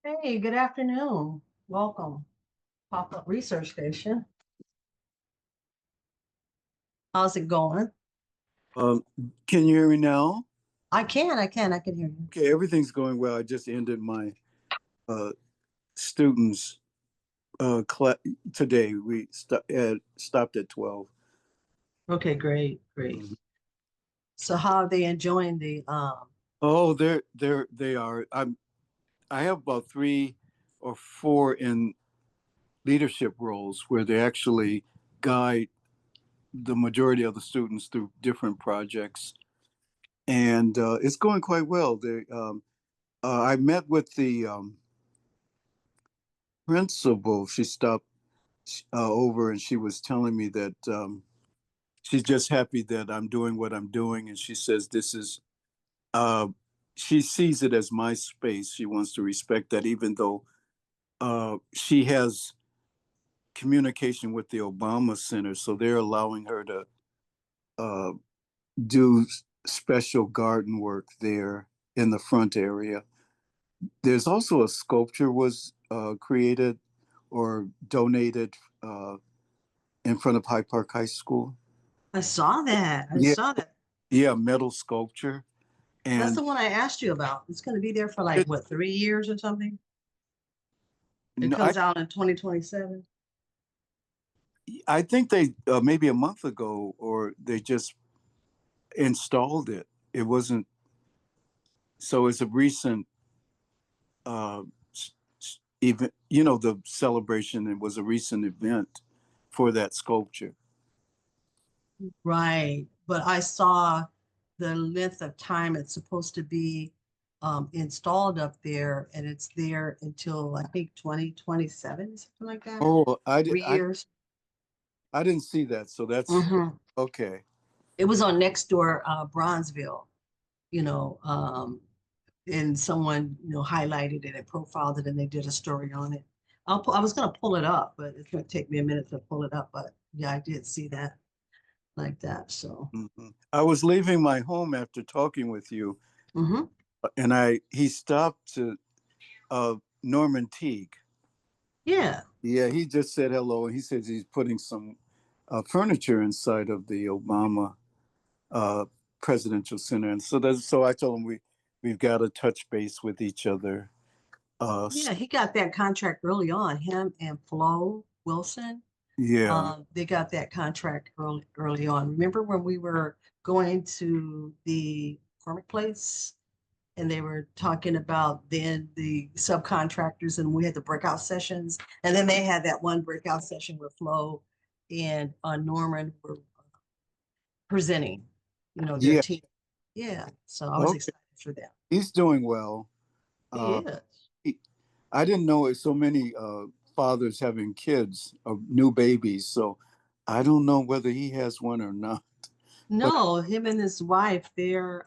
Hey, good afternoon. Welcome. Pop-up research station. How's it going? Um, can you hear me now? I can hear you. Okay, everything's going well. I just ended my uh, students today. Stopped at 12. Okay, great, great. Mhm. So how are they enjoying the Oh, they are. I have about three or four in leadership roles where they actually guide the majority of the students through different projects, and it's going quite well. I met with the principal. She stopped over and she was telling me that she's just happy that I'm doing what I'm doing. And she says this is, uh, she sees it as my space. She wants to respect that, even though she has communication with the Obama Center. So they're allowing her to uh, do special garden work there in the front area. There's also a sculpture was created or donated in front of Hyde Park High School. I saw that. I Yeah, saw that. yeah, metal sculpture. That's And the one I asked you about. It's going to be there for like it, what, 3 years or something? It no, comes out in 2027. I think they maybe a month ago, or they just installed it. It wasn't, so it's a recent uh, event. You know, the celebration. It was a recent event for that sculpture. Right. But I saw the length of time it's supposed to be installed up there, and it's there until I think 2027, something like that. Oh, 3 years. I didn't see that. So that's Hmm. okay. It was on next door, Bronzeville, you know, and someone, highlighted it and profiled it, and they did a story on it. I was going to pull it up, but it's going to take me a minute to pull it up. But yeah, I did see that like that. So, I was leaving my home after talking with you, hmm. and he stopped to Norman Teague. Yeah. Yeah, he just said hello, and he says he's putting some furniture inside of the Obama uh, Presidential Center, and so I told him we've got to touch base with each other. Uh, Yeah, he got that contract early on. Him and Flo Wilson, yeah, they got that contract early on. Remember when we were going to the Cormick place and they were talking about then the subcontractors and we had the breakout sessions, and then they had that one breakout session where Flo and Norman were presenting, their yeah. team. Yeah, so I was Okay, excited for them. he's doing well. He Uh, is. he, I didn't know so many fathers having kids, new babies. So I don't know whether he has one or not. But No, him and his wife, they're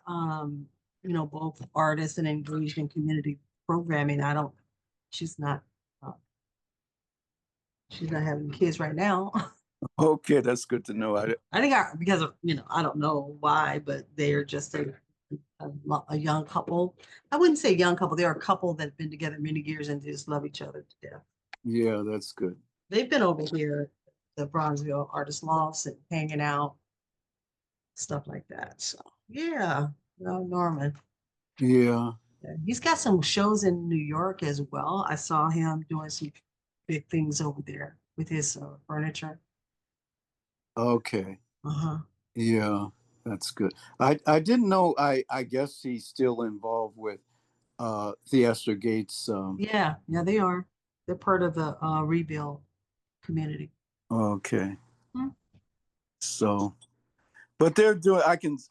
both artists and engaged in community programming. I don't she's not uh, she's not having kids right now. okay, that's good to know. I think because of, I don't know why, but they're just a young couple. I wouldn't say young couple. They're a couple that have been together many years and just love each other to death. Yeah, that's good. They've been over here, the Bronzeville Artist Lofts, and hanging out, stuff like that. So yeah, no, Norman. Yeah. Yeah, he's got some shows in New York as well. I saw him doing some big things over there with his furniture. Okay. Uh-huh. Yeah, that's good. I didn't know. I guess he's still involved with Theaster Gates. Yeah, yeah, they are. They're part of the rebuild community. Okay. Hmm. So, but they're doing.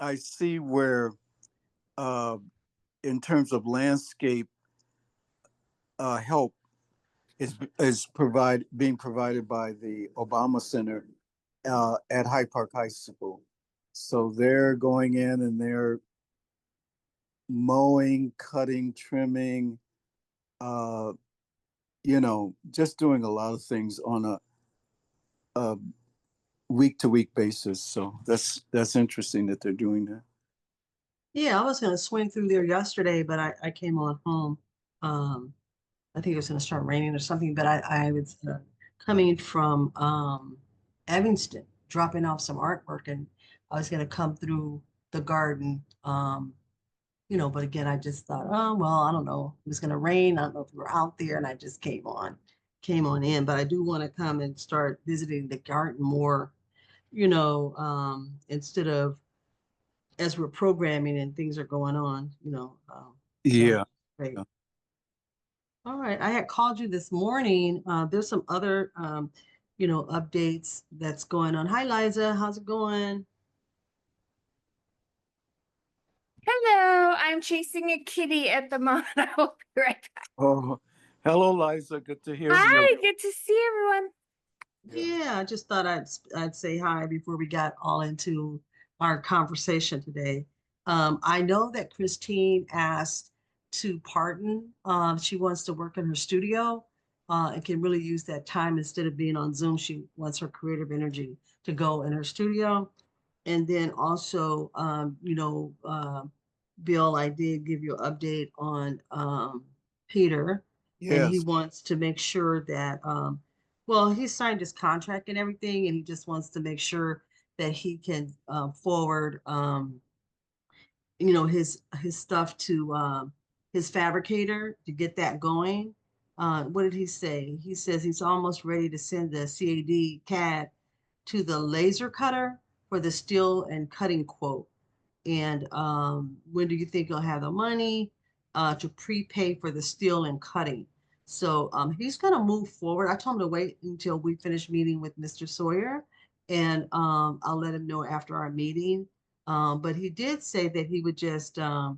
I see where uh, in terms of landscape help is being provided by the Obama Center at Hyde Park High School. So they're going in and they're mowing, cutting, trimming, uh, just doing a lot of things on a week to week basis. So that's interesting that they're doing that. Yeah, I was going to swing through there yesterday, but I came on home. Um, I think it was going to start raining or something, but I was coming from Evanston, dropping off some artwork, and I was going to come through the garden. But again, I just thought, oh, well, I don't know. It was going to rain. I don't know if we were out there, and I just came on in. But I do want to come and start visiting the garden more, instead of as we're programming and things are going on, so Yeah. great. All right. I had called you this morning. There's some other, updates that's going on. Hi, Liza. How's it going? Hello, I'm chasing a kitty at the moment. I will be right back. Oh, hello, Liza. Good to hear from you. Hi, good to see everyone. Yeah, I just thought I'd say hi before we got all into our conversation today. I know that Christine asked to pardon. She wants to work in her studio and can really use that time instead of being on Zoom. She wants her creative energy to go in her studio. And then also, Bill, I did give you an update on Peter, and he Yes. wants to make sure that, well, he signed his contract and everything, and he just wants to make sure that he can forward, his stuff to his fabricator to get that going. What did he say? He says he's almost ready to send the CAD to the laser cutter for the steel and cutting quote. And when do you think you'll have the money to prepay for the steel and cutting? So he's going to move forward. I told him to wait until we finish meeting with Mr. Sawyer, and I'll let him know after our meeting. But he did say that he would just, go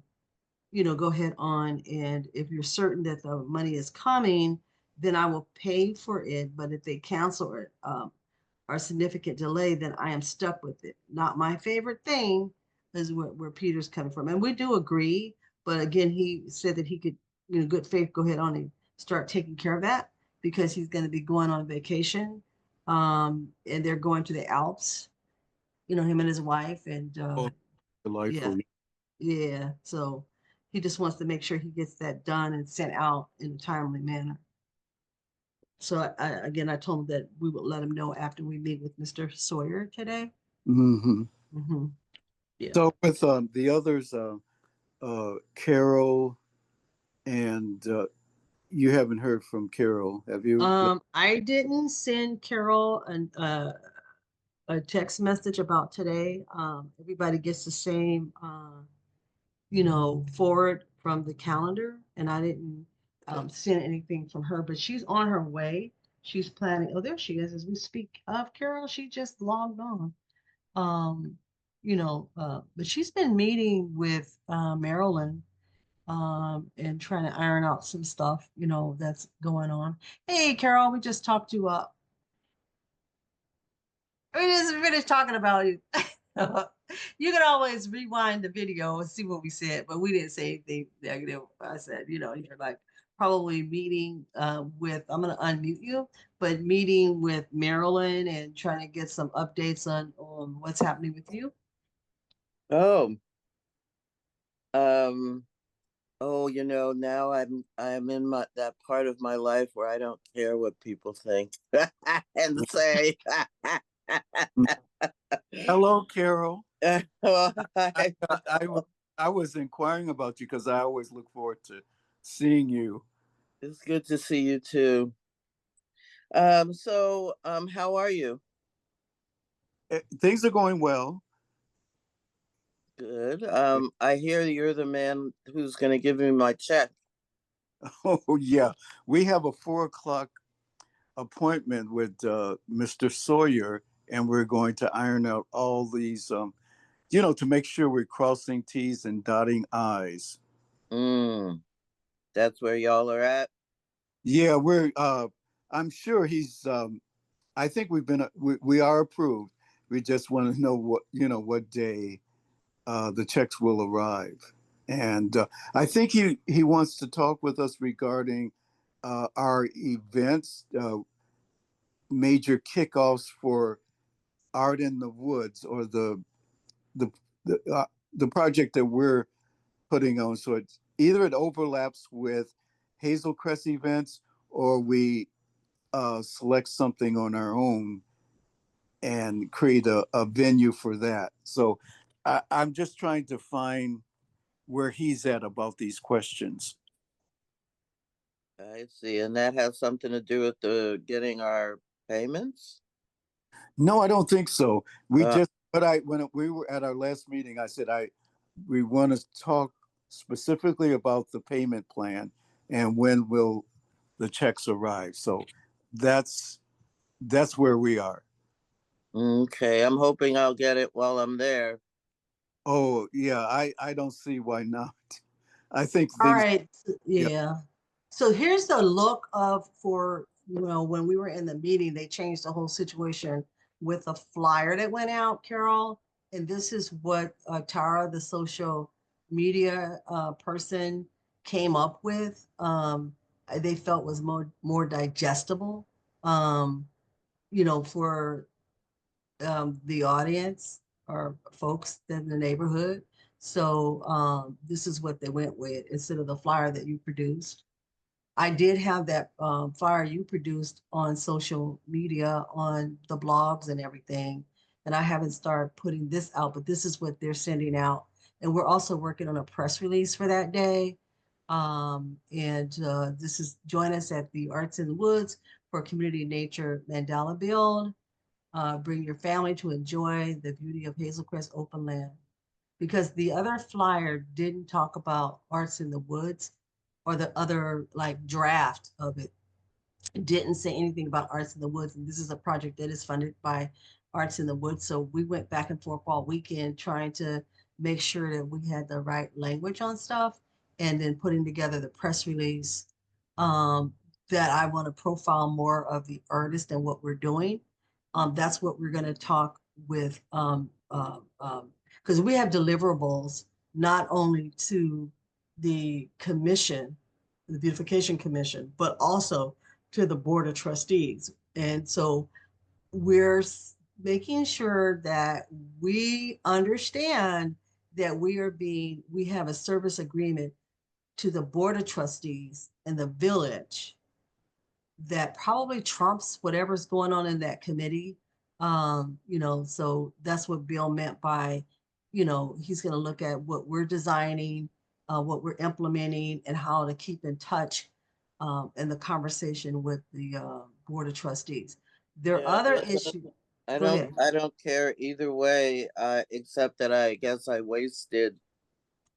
ahead on, and if you're certain that the money is coming, then I will pay for it. But if they cancel it, or significant delay, then I am stuck with it. Not my favorite thing is where Peter's coming from. And we do agree, but again, he said that he could, good faith, go ahead on and start taking care of that because he's going to be going on vacation. And they're going to the Alps, him and his wife. And Oh, yeah, delightful. yeah. So he just wants to make sure he gets that done and sent out in a timely manner. So again, I told him that we would let him know after we meet with Mr. Sawyer today. Hmm. Hmm. Yeah. So with the others, Carol and you haven't heard from Carol, have you? I didn't send Carol a text message about today. Everybody gets the same, forward from the calendar, and I didn't send anything from her, but she's on her way. She's planning. Oh, there she is. As we speak of Carol, she just logged on. But she's been meeting with Marilyn and trying to iron out some stuff, that's going on. Hey, Carol, we just talked to we just finished talking about you. You can always rewind the video and see what we said, but we didn't say anything negative. I said, you're like probably meeting with, I'm going to unmute you, but meeting with Marilyn and trying to get some updates on what's happening with you. Oh, um, now I'm in that part of my life where I don't care what people think and say. Hello, Carol. Well, I was inquiring about you because I always look forward to seeing you. it's good to see you too. How are you? Things are going well. Good. I hear you're the man who's going to give me my check. Oh, yeah. We have a 4 o'clock appointment with Mr. Sawyer, and we're going to iron out all these, to make sure we're crossing T's and dotting I's. Mm, that's where y'all are at. Yeah, I'm sure I think we are approved. We just want to know what day the checks will arrive. And I think he wants to talk with us regarding our events, major kickoffs for Art in the Woods, or the the project that we're putting on. So it overlaps with Hazel Crest events, or we select something on our own and create a venue for that. So I'm just trying to find where he's at about these questions. I see. And that has something to do with the getting our payments? No, I don't think so. We Uh, just, but when we were at our last meeting, I said, we want to talk specifically about the payment plan and when will the checks arrive. So that's where we are. Okay, I'm hoping I'll get it while I'm there. Oh, yeah, I don't see why not. I think All things, right, yeah. yeah. So here's the look of for, when we were in the meeting, they changed the whole situation with a flyer that went out, Carol. And this is what Tara, the social media person, came up with. They felt was more digestible, um, for the audience or folks in the neighborhood. So this is what they went with instead of the flyer that you produced. I did have that flyer you produced on social media, on the blogs and everything. And I haven't started putting this out, but this is what they're sending out. And we're also working on a press release for that day. This is join us at the Arts in the Woods for Community Nature Mandala Build. Bring your family to enjoy the beauty of Hazel Crest open land. Because the other flyer didn't talk about Arts in the Woods or the other like draft of it. It didn't say anything about Arts in the Woods. And this is a project that is funded by Arts in the Woods. So we went back and forth all weekend trying to make sure that we had the right language on stuff and then putting together the press release um, that I want to profile more of the artist and what we're doing. That's what we're going to talk with because we have deliverables not only to the commission, the beautification commission, but also to the board of trustees. And so we're making sure that we understand that we have a service agreement to the board of trustees and the village that probably trumps whatever's going on in that committee. So that's what Bill meant by, he's going to look at what we're designing, what we're implementing, and how to keep in touch in the conversation with the board of trustees. There are yeah, other well, issues. I Go don't ahead. I don't care either way, except that I guess I wasted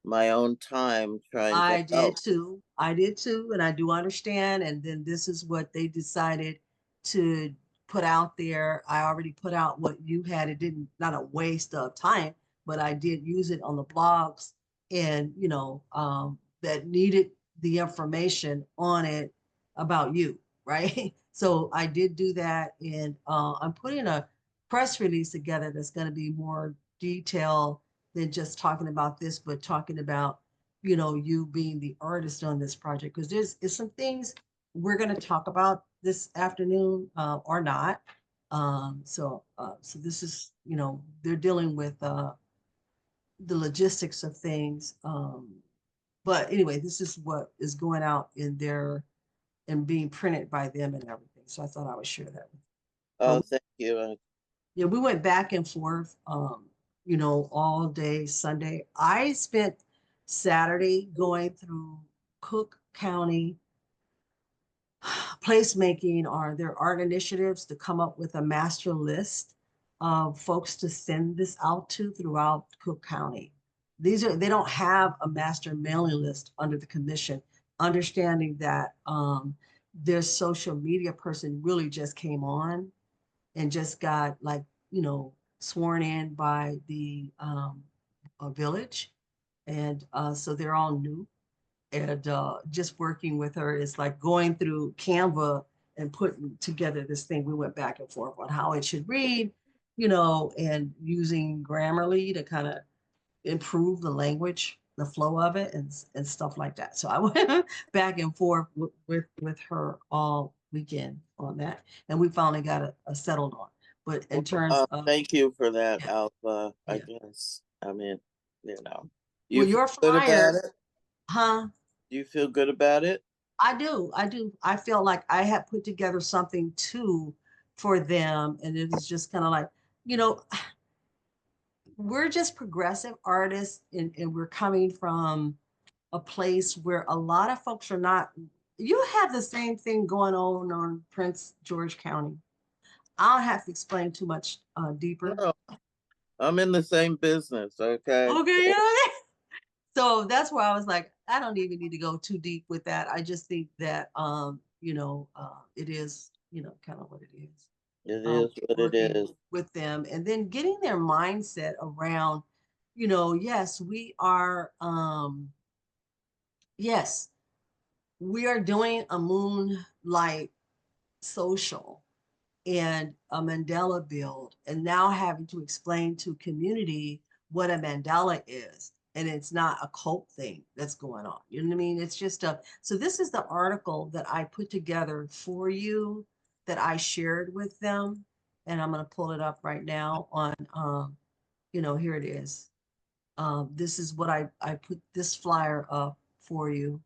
my own time trying to I help. did too. I did too, and I do understand. And then this is what they decided to put out there. I already put out what you had. It didn't, not a waste of time, but I did use it on the blogs and, that needed the information on it about you, right? So I did do that, and I'm putting a press release together that's going to be more detailed than just talking about this, but talking about you being the artist on this project, because there's some things we're going to talk about this afternoon or not. So this is, they're dealing with the logistics of things. But anyway, this is what is going out in there and being printed by them and everything. So I thought I would share that. Oh, But thank you. yeah, we went back and forth, all day Sunday. I spent Saturday going through Cook County placemaking or their art initiatives to come up with a master list of folks to send this out to throughout Cook County. They don't have a master mailing list under the commission, understanding that their social media person really just came on and just got sworn in by the village. And so they're all new. And just working with her is like going through Canva and putting together this thing. We went back and forth on how it should read, and using Grammarly to kind of improve the language, the flow of it, and stuff like that. So I went back and forth with her all weekend on that, and we finally got a settled on. But in terms of Thank you for that, yeah, Alpha. I yeah. guess. I mean, you Well, feel your good about flyer, it? huh? Do you feel good about it? I do. I do. I feel like I had put together something too for them. And it was just kind of like, you know, we're just progressive artists and we're coming from a place where a lot of folks are not. You have the same thing going on Prince George County. I don't have to explain too much deeper. No, I'm in the same business. Okay. Okay, you know what I mean? So that's where I was like, I don't even need to go too deep with that. I just think that it is, kind of what it is. It is what it Working is. with them and then getting their mindset around, yes, yes, we are doing a moonlight social and a mandala build, and now having to explain to community what a mandala is. And it's not a cult thing that's going on. You know what I mean? It's just so this is the article that I put together for you that I shared with them. And I'm going to pull it up right now on, here it is. This is what I put this flyer up for you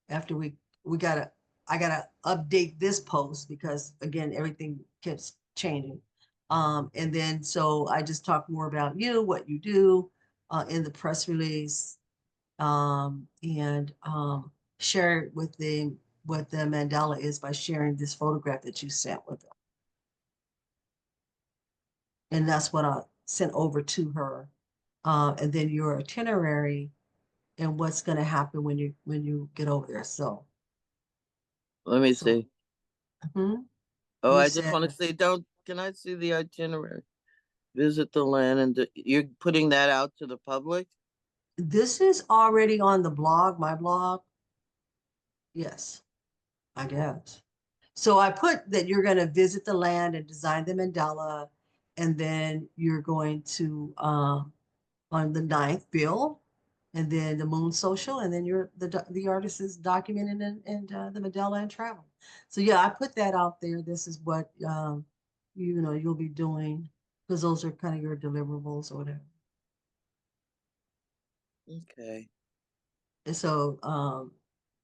after we gotta I gotta update this post because again everything keeps changing. And then so I just talk more about you, what you do in the press release, and share it with them what the mandala is by sharing this photograph that you sent with them. And that's what I sent over to her. And then your itinerary and what's going to happen when you get over there. Let me So see. mhm. Oh, You I just said want to say, don't, can I see the itinerary? Visit the land and you're putting that out to the public? this is already on the blog, my blog. Yes, I guess. So I put that you're going to visit the land and design the mandala, and then you're going to on the 9th bill, and then the moon social, and then the artist is documenting and the mandala and travel. So yeah, I put that out there. This is what you'll be doing because those are kind of your deliverables or whatever. Okay. And so,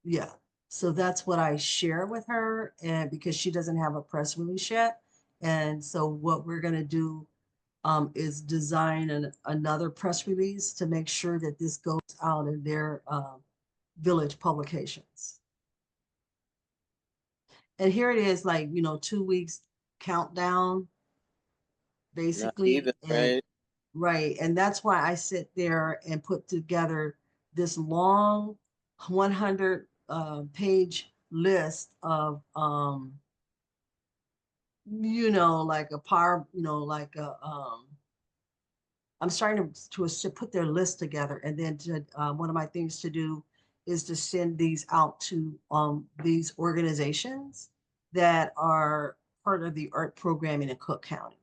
yeah, so that's what I share with her, and because she doesn't have a press release yet, and so what we're gonna do is design another press release to make sure that this goes out in their village publications. And here it is, like 2 weeks countdown, Not even, basically, and right? right. And that's why I sit there and put together this long 100 page list of, like a power, like I'm starting to put their list together. And then one of my things to do is to send these out to these organizations that are part of the art programming in Cook County.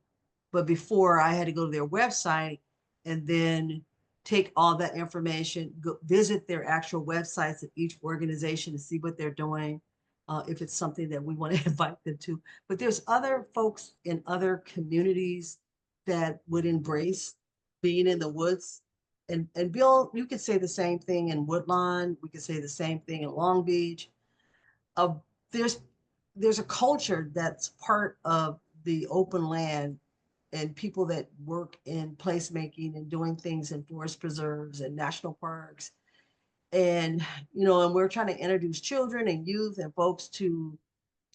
But before I had to go to their website and then take all that information, go visit their actual websites of each organization to see what they're doing, if it's something that we want to invite them to. But there's other folks in other communities that would embrace being in the woods. And Bill, you could say the same thing in Woodlawn. We could say the same thing in Long Beach. Uh, there's there's a culture that's part of the open land and people that work in placemaking and doing things in forest preserves and national parks. And, and we're trying to introduce children and youth and folks to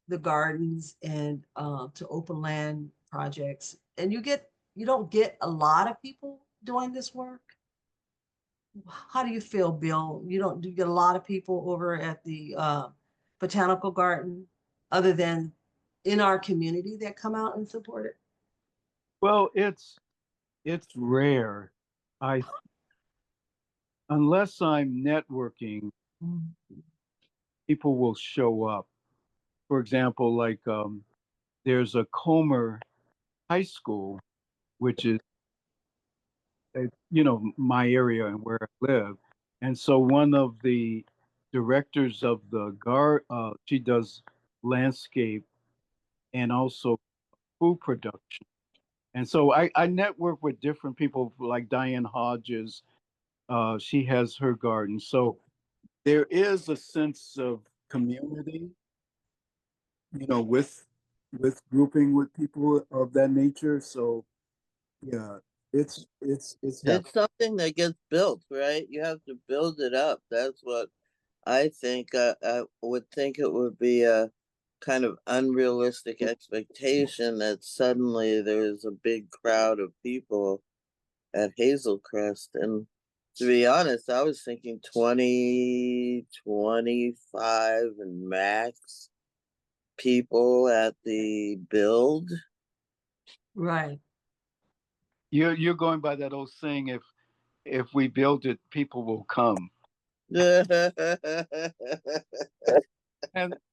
the gardens and to open land projects. And you don't get a lot of people doing this work. How do you feel, Bill? Do you get a lot of people over at the botanical garden other than in our community that come out and support it? Well, it's rare. I Unless I'm networking, Mm. people will show up. For example, like there's a Comer High School, which is my area and where I live, and so one of the directors of the she does landscape and also food production, and so I network with different people like Diane Hodges. She has her garden, so there is a sense of community, with grouping with people of that nature. So yeah, it's It's happening. something that gets built, right? You have to build it up. That's what I think. I would think it would be a kind of unrealistic expectation that suddenly there's a big crowd of people at Hazel Crest. And to be honest, I was thinking 20, 25, and max people at the build. Right. You're going by that old saying, if we build it, people will come. And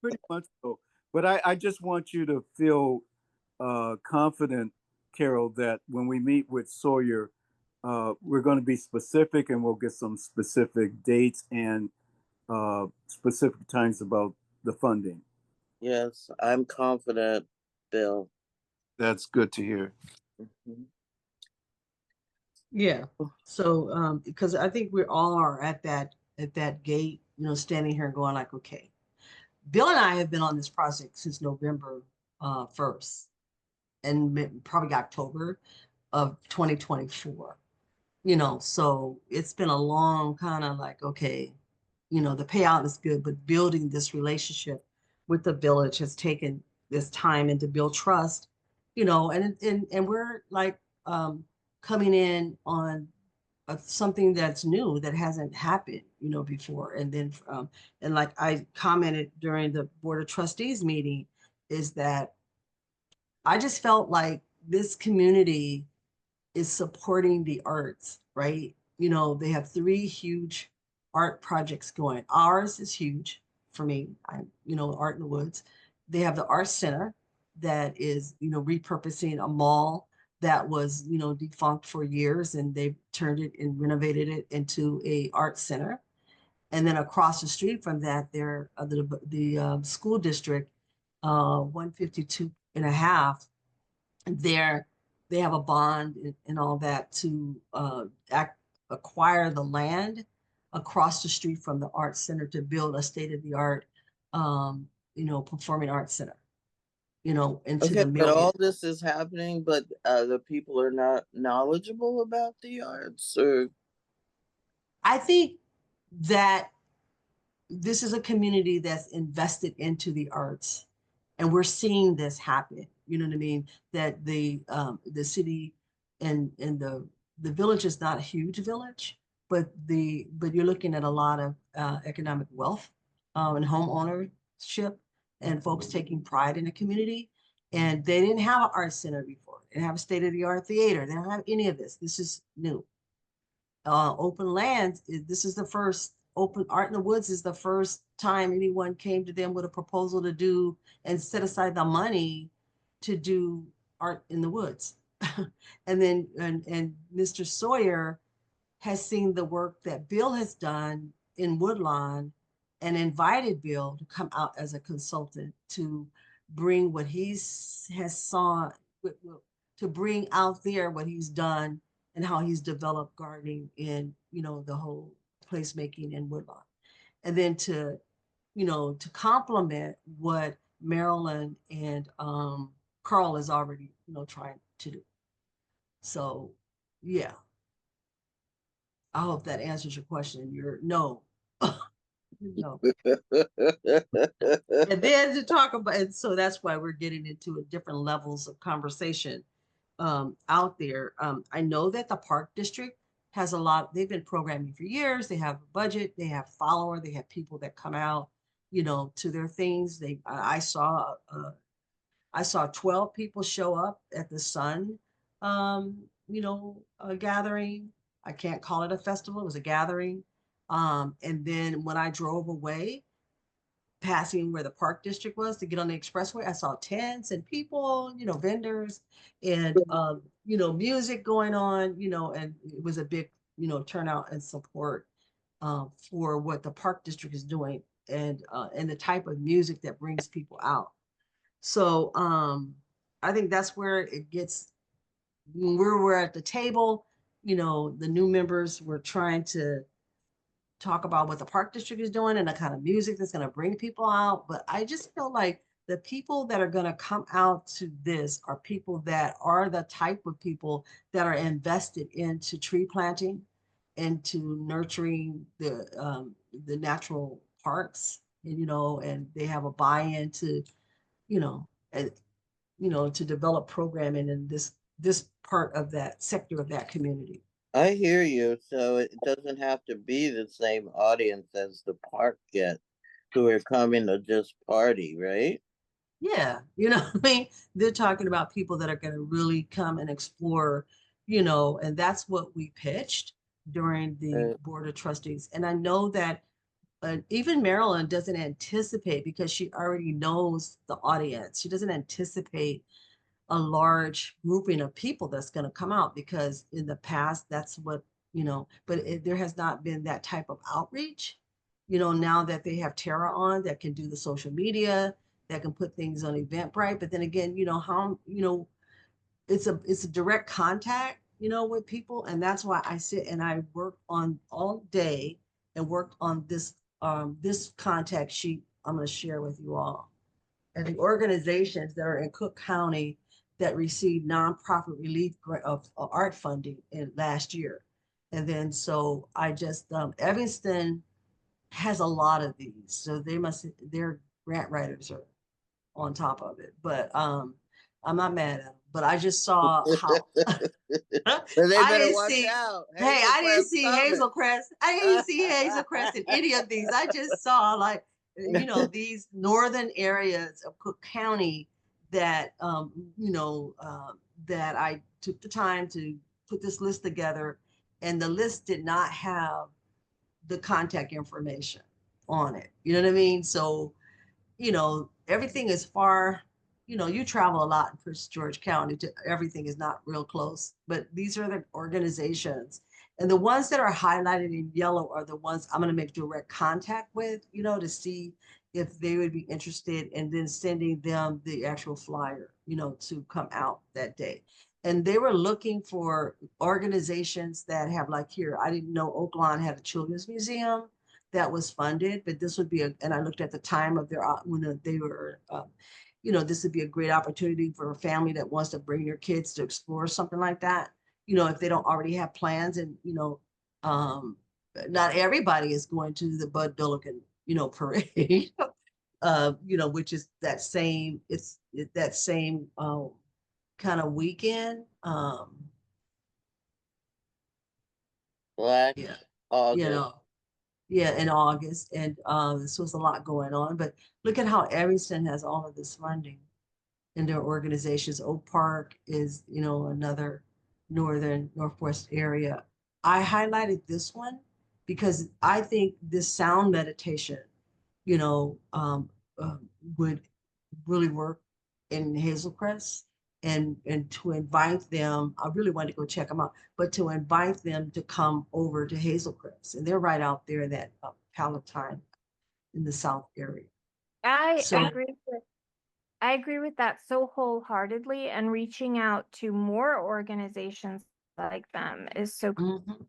pretty much so. But I just want you to feel confident, Carol, that when we meet with Sawyer, we're going to be specific and we'll get some specific dates and specific times about the funding. Yes, I'm confident, Bill. That's good to hear. Mhm. Yeah. So, because I think we all are at that gate, standing here and going like, okay, Bill and I have been on this project since November 1st and probably October of 2024. So it's been a long kind of like, okay, the payout is good, but building this relationship with the village has taken this time and to build trust, and we're like coming in on something that's new that hasn't happened, before. And then, and like I commented during the Board of Trustees meeting, is that I just felt like this community is supporting the arts, right? They have three huge art projects going. Ours is huge for me. Art in the Woods. They have the Art Center that is, repurposing a mall that was, defunct for years, and they've turned it and renovated it into a art center. And then across the street from that, there the school district, 152 and a half, there they have a bond and all that to acquire the land across the street from the art center to build a state-of-the-art performing arts center, into Okay, the but million. all this is happening, but the people are not knowledgeable about the arts, or I think that this is a community that's invested into the arts, and we're seeing this happen. You know what I mean? That the city and the village is not a huge village, but you're looking at a lot of economic wealth, and home ownership, and folks taking pride in the community. And they didn't have an art center before. They didn't have a state of the art theater. They don't have any of this. This is new. Open lands, this is the first. Open Art in the Woods is the first time anyone came to them with a proposal to do and set aside the money to do art in the woods. And then and Mr. Sawyer has seen the work that Bill has done in Woodlawn and invited Bill to come out as a consultant to bring what has saw, to bring out there what he's done and how he's developed gardening in, the whole placemaking in Woodlawn. And then to complement what Marilyn and Carl is already, trying to do. So yeah, I hope that answers your question. You're no. No. And then to talk about, and so that's why we're getting into different levels of conversation out there. I know that the Park District has a lot, they've been programming for years. They have a budget, they have follower, they have people that come out, to their things. I saw 12 people show up at the Sun, gathering. I can't call it a festival, it was a gathering. And then when I drove away, passing where the Park District was to get on the expressway, I saw tents and people, vendors and, music going on, and it was a big, turnout and support for what the Park District is doing, and the type of music that brings people out. So I think that's where it gets, when we're at the table, the new members were trying to talk about what the park district is doing and the kind of music that's going to bring people out. But I just feel like the people that are going to come out to this are people that are the type of people that are invested into tree planting, into nurturing the natural parks, and and they have a buy-in to, you know, and to develop programming in this part of that sector of that community. I hear you. So it doesn't have to be the same audience as the park gets, who are coming to just party, right? Yeah, I mean, they're talking about people that are going to really come and explore, and that's what we pitched during the Uh, Board of Trustees. And I know that even Marilyn doesn't anticipate, because she already knows the audience. She doesn't anticipate a large grouping of people that's going to come out, because in the past, that's what, but there has not been that type of outreach. Now that they have Tara on that can do the social media, that can put things on Eventbrite. But then again, how, it's a direct contact, with people. And that's why I sit and I work on all day and worked on this contact sheet I'm going to share with you all. And the organizations that are in Cook County that received nonprofit relief of art funding in last year. And then so I just Evanston has a lot of these, so their grant writers are on top of it. But I'm not mad at them. But I just saw how But they I better didn't watch see. out. Hey, Hazel I didn't Crest see coming. Hazel Crest. I didn't see Hazel Crest in any of these. I just saw, like, these northern areas of Cook County that that I took the time to put this list together, and the list did not have the contact information on it. You know what I mean? So everything is far, you travel a lot in Prince George County, everything is not real close, but these are the organizations. And the ones that are highlighted in yellow are the ones I'm going to make direct contact with, to see if they would be interested, and then sending them the actual flyer, to come out that day. And they were looking for organizations that have, like, here, I didn't know Oaklawn had a children's museum that was funded, but this would be and I looked at the time of their, when they were, this would be a great opportunity for a family that wants to bring their kids to explore something like that, if they don't already have plans. And, um, not everybody is going to the Bud Billiken, parade, which is that same kind of weekend. Black Yeah, you August. know, yeah, in August. And so it's a lot going on. But look at how Evanston has all of this funding in their organizations. Oak Park is, another northwest area. I highlighted this one because I think this sound meditation, you know, um, uh, would really work in Hazel Crest. And to invite them, I really wanted to go check them out, but to invite them to come over to Hazel Crest, and they're right out there in that Palatine in the South area. I So agree with I agree with that so wholeheartedly, and reaching out to more organizations like them is so mhm,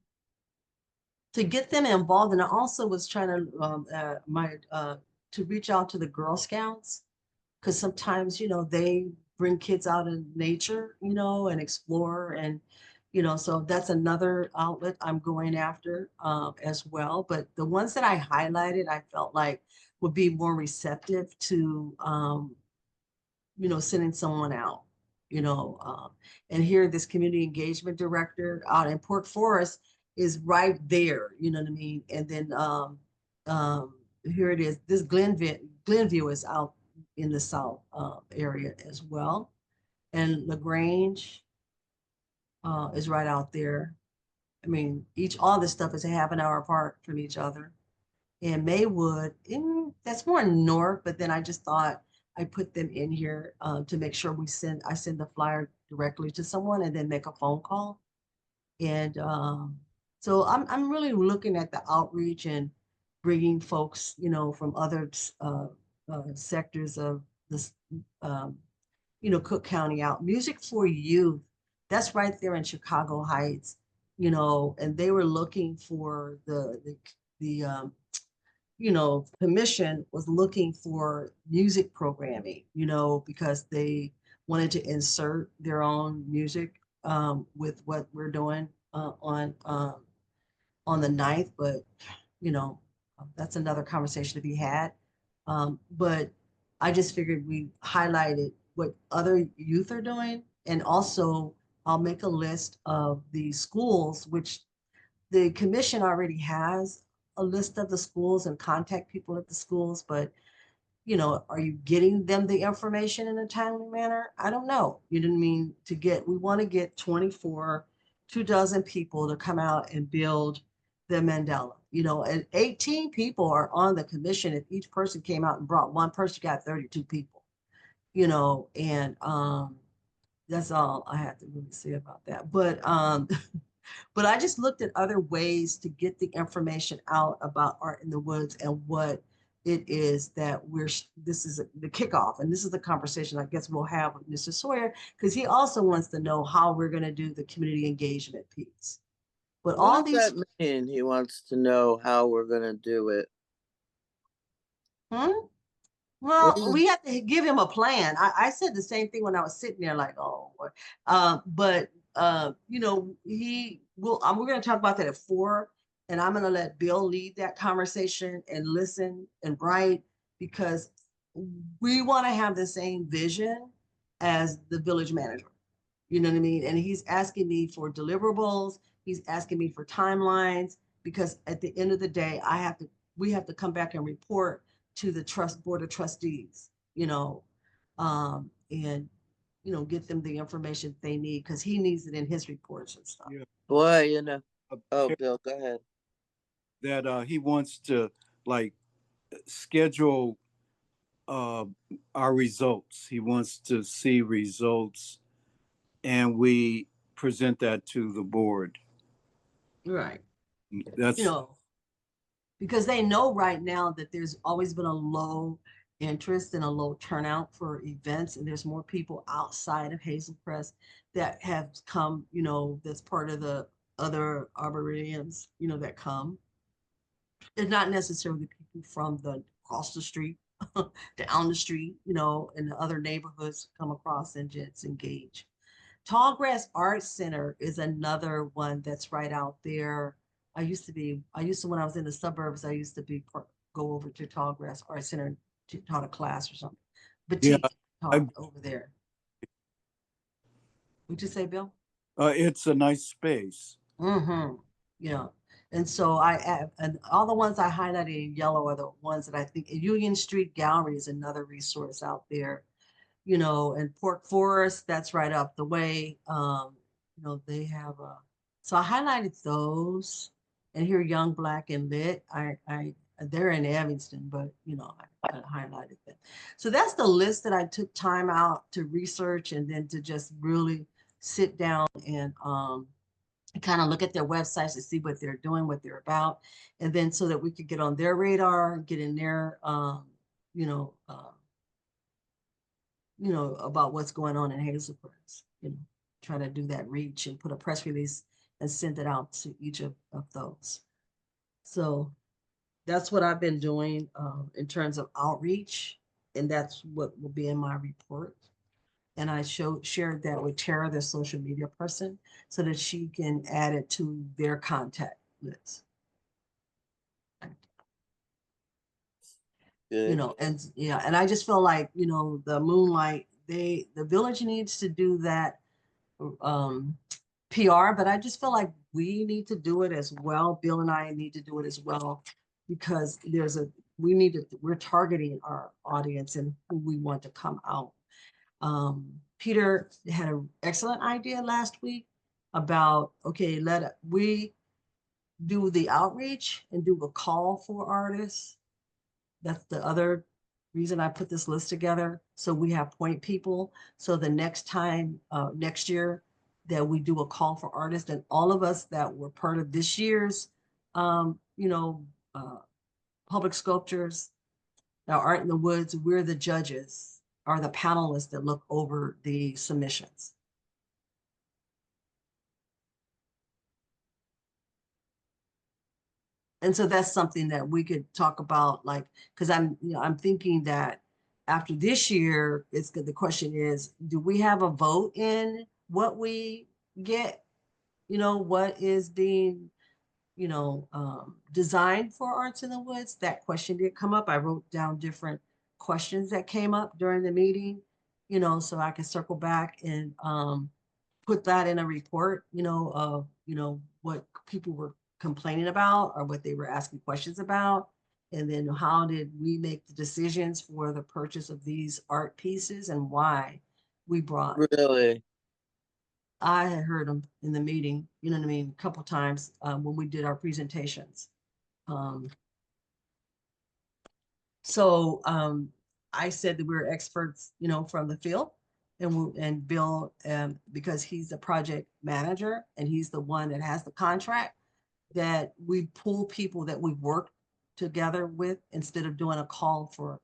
to get them involved. And I also was trying to to reach out to the Girl Scouts, because sometimes they bring kids out in nature, and explore. And so that's another outlet I'm going after, as well. But the ones that I highlighted, I felt like would be more receptive to sending someone out, and here this community engagement director out in Port Forest is right there, you know what I mean? And then here it is. This Glenview is out in the South area as well. And LaGrange is right out there. I mean, all this stuff is a half an hour apart from each other. And Maywood, that's more north, but then I just thought I put them in here to make sure I send the flyer directly to someone and then make a phone call. And so I'm really looking at the outreach and bringing folks, from other sectors of this, um, Cook County out. Music for Youth, that's right there in Chicago Heights, and they were looking for commission was looking for music programming, because they wanted to insert their own music with what we're doing on the 9th, but that's another conversation to be had. But I just figured we highlighted what other youth are doing, and also I'll make a list of the schools, which the commission already has a list of the schools and contact people at the schools, but are you getting them the information in a timely manner? I don't know. You know what I mean? We want to get 24 people to come out and build the mandala, and 18 people are on the commission. If each person came out and brought one person, you got 32 people, and that's all I have to really say about that. But but I just looked at other ways to get the information out about Art in the Woods and what it is that this is the kickoff. And this is the conversation I guess we'll have with Mr. Sawyer, because he also wants to know how we're going to do the community engagement piece. But all What does these, that mean? He wants to know how we're gonna do it. Well, What do you- we have to give him a plan. I said the same thing when I was sitting there like, oh, Lord. But we're going to talk about that at 4, and I'm going to let Bill lead that conversation and listen and write, because we want to have the same vision as the village manager. You know what I mean? And he's asking me for deliverables. He's asking me for timelines, because at the end of the day, we have to come back and report to the board of trustees, and get them the information they need, because he needs it in his reports and stuff. Yeah. Boy, Uh, oh, Bill, go ahead. That he wants to like schedule our results. He wants to see results, and we present that to the board. Right. That's Because they know right now that there's always been a low interest and a low turnout for events, and there's more people outside of Hazel Crest that have come, that's part of the other arboretums, that come. It's not necessarily people from the across the street, down the street, and the other neighborhoods come across and just engage. Tallgrass Art Center is another one that's right out there. When I was in the suburbs, I used to go over to Tallgrass Art Center to taught a class or something. yeah. Batik taught over there. What'd you say, Bill? It's a nice space. Mm-hmm. Yeah. And so and all the ones I highlighted in yellow are the ones that I think. Union Street Gallery is another resource out there, and Pork Forest, that's right up the way. They have so I highlighted those, and here Young Black and Lit. They're in Evanston, but I kind of highlighted them. So that's the list that I took time out to research, and then to just really sit down and kind of look at their websites to see what they're doing, what they're about, and then so that we could get on their radar, get in their about what's going on in Hazel Crest, try to do that reach and put a press release and send it out to each of those. So that's what I've been doing in terms of outreach, and that's what will be in my report. And I shared that with Tara, their social media person, so that she can add it to their contact list. Good. And I just feel like, the Moonlight, the village needs to do that PR, but I just feel like we need to do it as well. Bill and I need to do it as well, because we're targeting our audience and who we want to come out. Peter had an excellent idea last week about, okay, we do the outreach and do a call for artists. That's the other reason I put this list together. So we have point people. So the next time, next year, that we do a call for artists, and all of us that were part of this year's, public sculptures, our Art in the Woods, we're the judges, are the panelists that look over the submissions. And so that's something that we could talk about, like, because I'm thinking that after this year, it's good. The question is, do we have a vote in what we get? What is being, designed for Arts in the Woods? That question did come up. I wrote down different questions that came up during the meeting, so I can circle back and put that in a report, of, what people were complaining about or what they were asking questions about. And then how did we make the decisions for the purchase of these art pieces and why we brought. Really? I had heard them in the meeting, you know what I mean, a couple times when we did our presentations. Um, so I said that we we're experts, from the field, and Bill, because he's the project manager and he's the one that has the contract, that we pull people that we've worked together with instead of doing a call for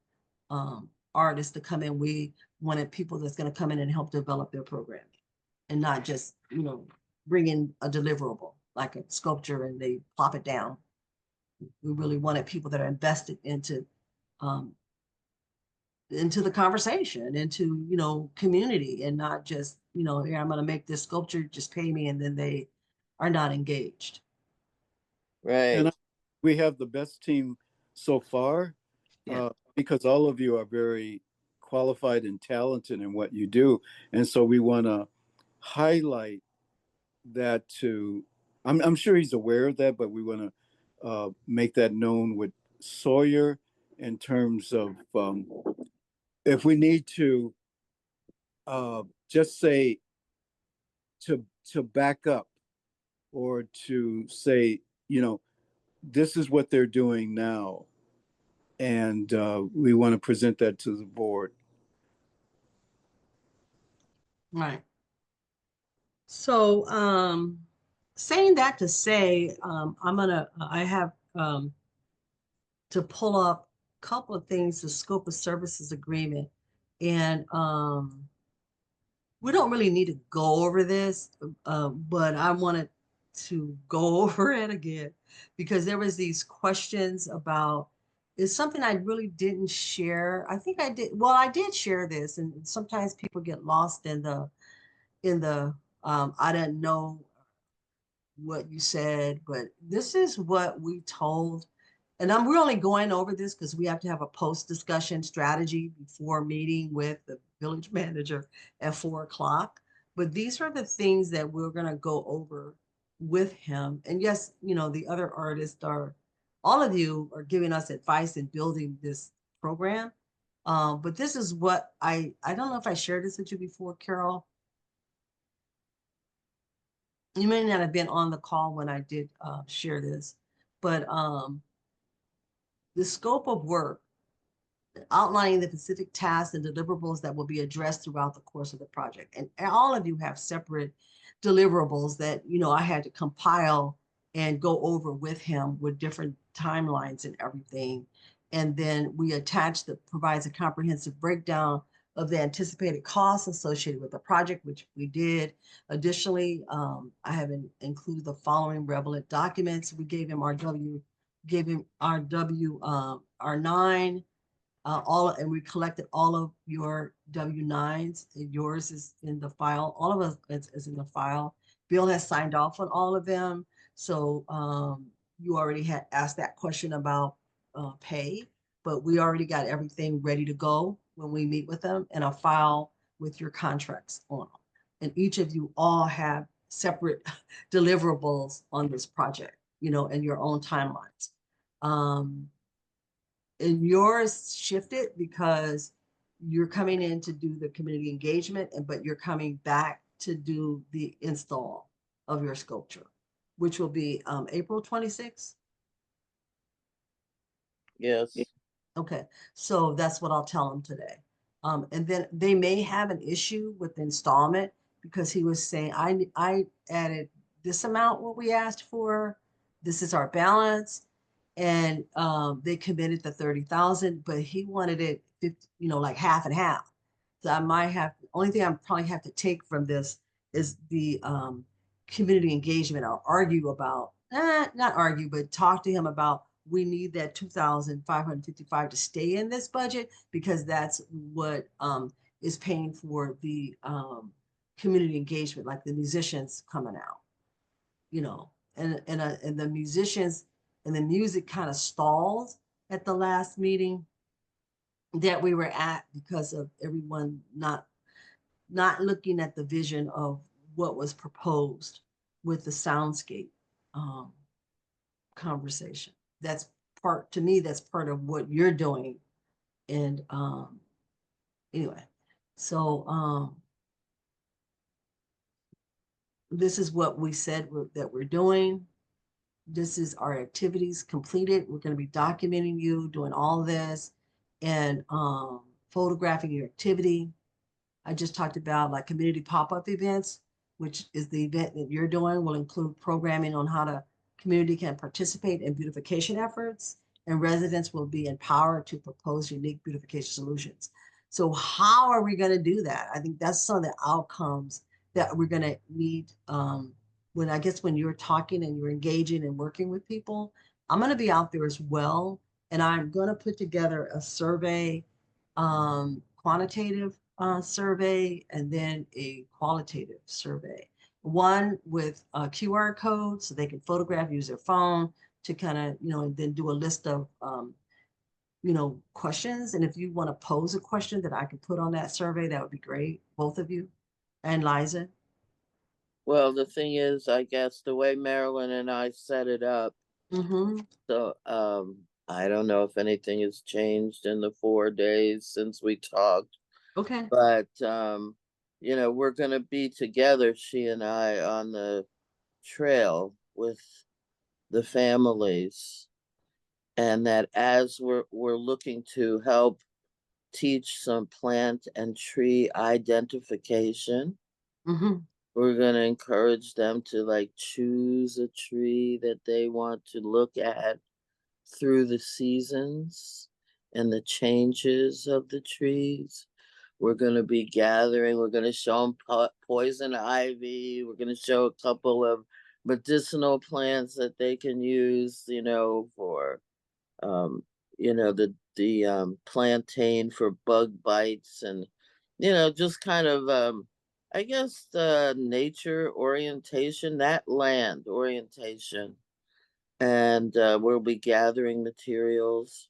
artists to come in. We wanted people that's going to come in and help develop their program and not just, bring in a deliverable like a sculpture and they plop it down. We really wanted people that are invested um, into the conversation, into, community, and not just, here, I'm going to make this sculpture, just pay me, and then they are not engaged. Right. And we have the best team so far, Yeah. because all of you are very qualified and talented in what you do. And so we want to highlight that to, I'm sure he's aware of that, but we want to make that known with Sawyer in terms of if we need to just say to back up or to say, this is what they're doing now. And we want to present that to the board. Right. So, saying that to say, I have to pull up a couple of things, the scope of services agreement. And we don't really need to go over this, but I wanted to go over it again because there was these questions about, is something I really didn't share. I think I did. Well, I did share this, and sometimes people get lost in the I didn't know what you said, but this is what we told. And we're only going over this because we have to have a post-discussion strategy before meeting with the village manager at 4 o'clock. But these are the things that we're going to go over with him. And yes, the other artists all of you are giving us advice in building this program. But this is what I don't know if I shared this with you before, Carol. You may not have been on the call when I did share this, but the scope of work outlining the specific tasks and deliverables that will be addressed throughout the course of the project. And all of you have separate deliverables that, I had to compile and go over with him with different timelines and everything. And then we attach that provides a comprehensive breakdown of the anticipated costs associated with the project, which we did. Additionally, I have included the following relevant documents. We gave him our R9, and we collected all of your W-9s. Yours is in the file. All of us is in the file. Bill has signed off on all of them. So you already had asked that question about pay, but we already got everything ready to go when we meet with them, and a file with your contracts on them. And each of you all have separate deliverables on this project, and your own timelines. And yours shifted because you're coming in to do the community engagement, but you're coming back to do the install of your sculpture, which will be April 26th. Yes. Okay, so that's what I'll tell them today. And then they may have an issue with the installment because he was saying, I added this amount, what we asked for. This is our balance. And they committed the 30,000, but he wanted it 50, like half and half. So I might have, only thing I probably have to take from this is the community engagement. I'll argue about not argue, but talk to him about, we need that 2,555 to stay in this budget, because that's what is paying for the community engagement, like the musicians coming out, you know, and the musicians and the music kind of stalled at the last meeting that we were at, because of everyone not looking at the vision of what was proposed with the soundscape um, conversation. That's part, to me, that's part of what you're doing. And anyway, so this is what we said that we're doing. This is our activities completed. We're going to be documenting you doing all this, and photographing your activity. I just talked about like community pop-up events, which is the event that you're doing, will include programming on how the community can participate in beautification efforts, and residents will be empowered to propose unique beautification solutions. So how are we going to do that? I think that's some of the outcomes that we're going to need. When I guess when you're talking and you're engaging and working with people, I'm going to be out there as well. And I'm going to put together a survey, quantitative survey, and then a qualitative survey. One with a QR code so they can photograph, use their phone to kind of, and then do a list of, questions. And if you want to pose a question that I can put on that survey, that would be great, both of you and Liza. Well, the thing is, I guess the way Marilyn and I set it up, Mm-hmm. so I don't know if anything has changed in the 4 days since we talked, Okay. but we're gonna be together, she and I, on the trail with the families, and that as we're looking to help teach some plant and tree identification, Mm-hmm. we're going to encourage them to like choose a tree that they want to look at through the seasons and the changes of the trees. We're going to be gathering, we're going to show them poison ivy, we're going to show a couple of medicinal plants that they can use, for the plantain for bug bites, and just kind of I guess the nature orientation, that land orientation. And we'll be gathering materials,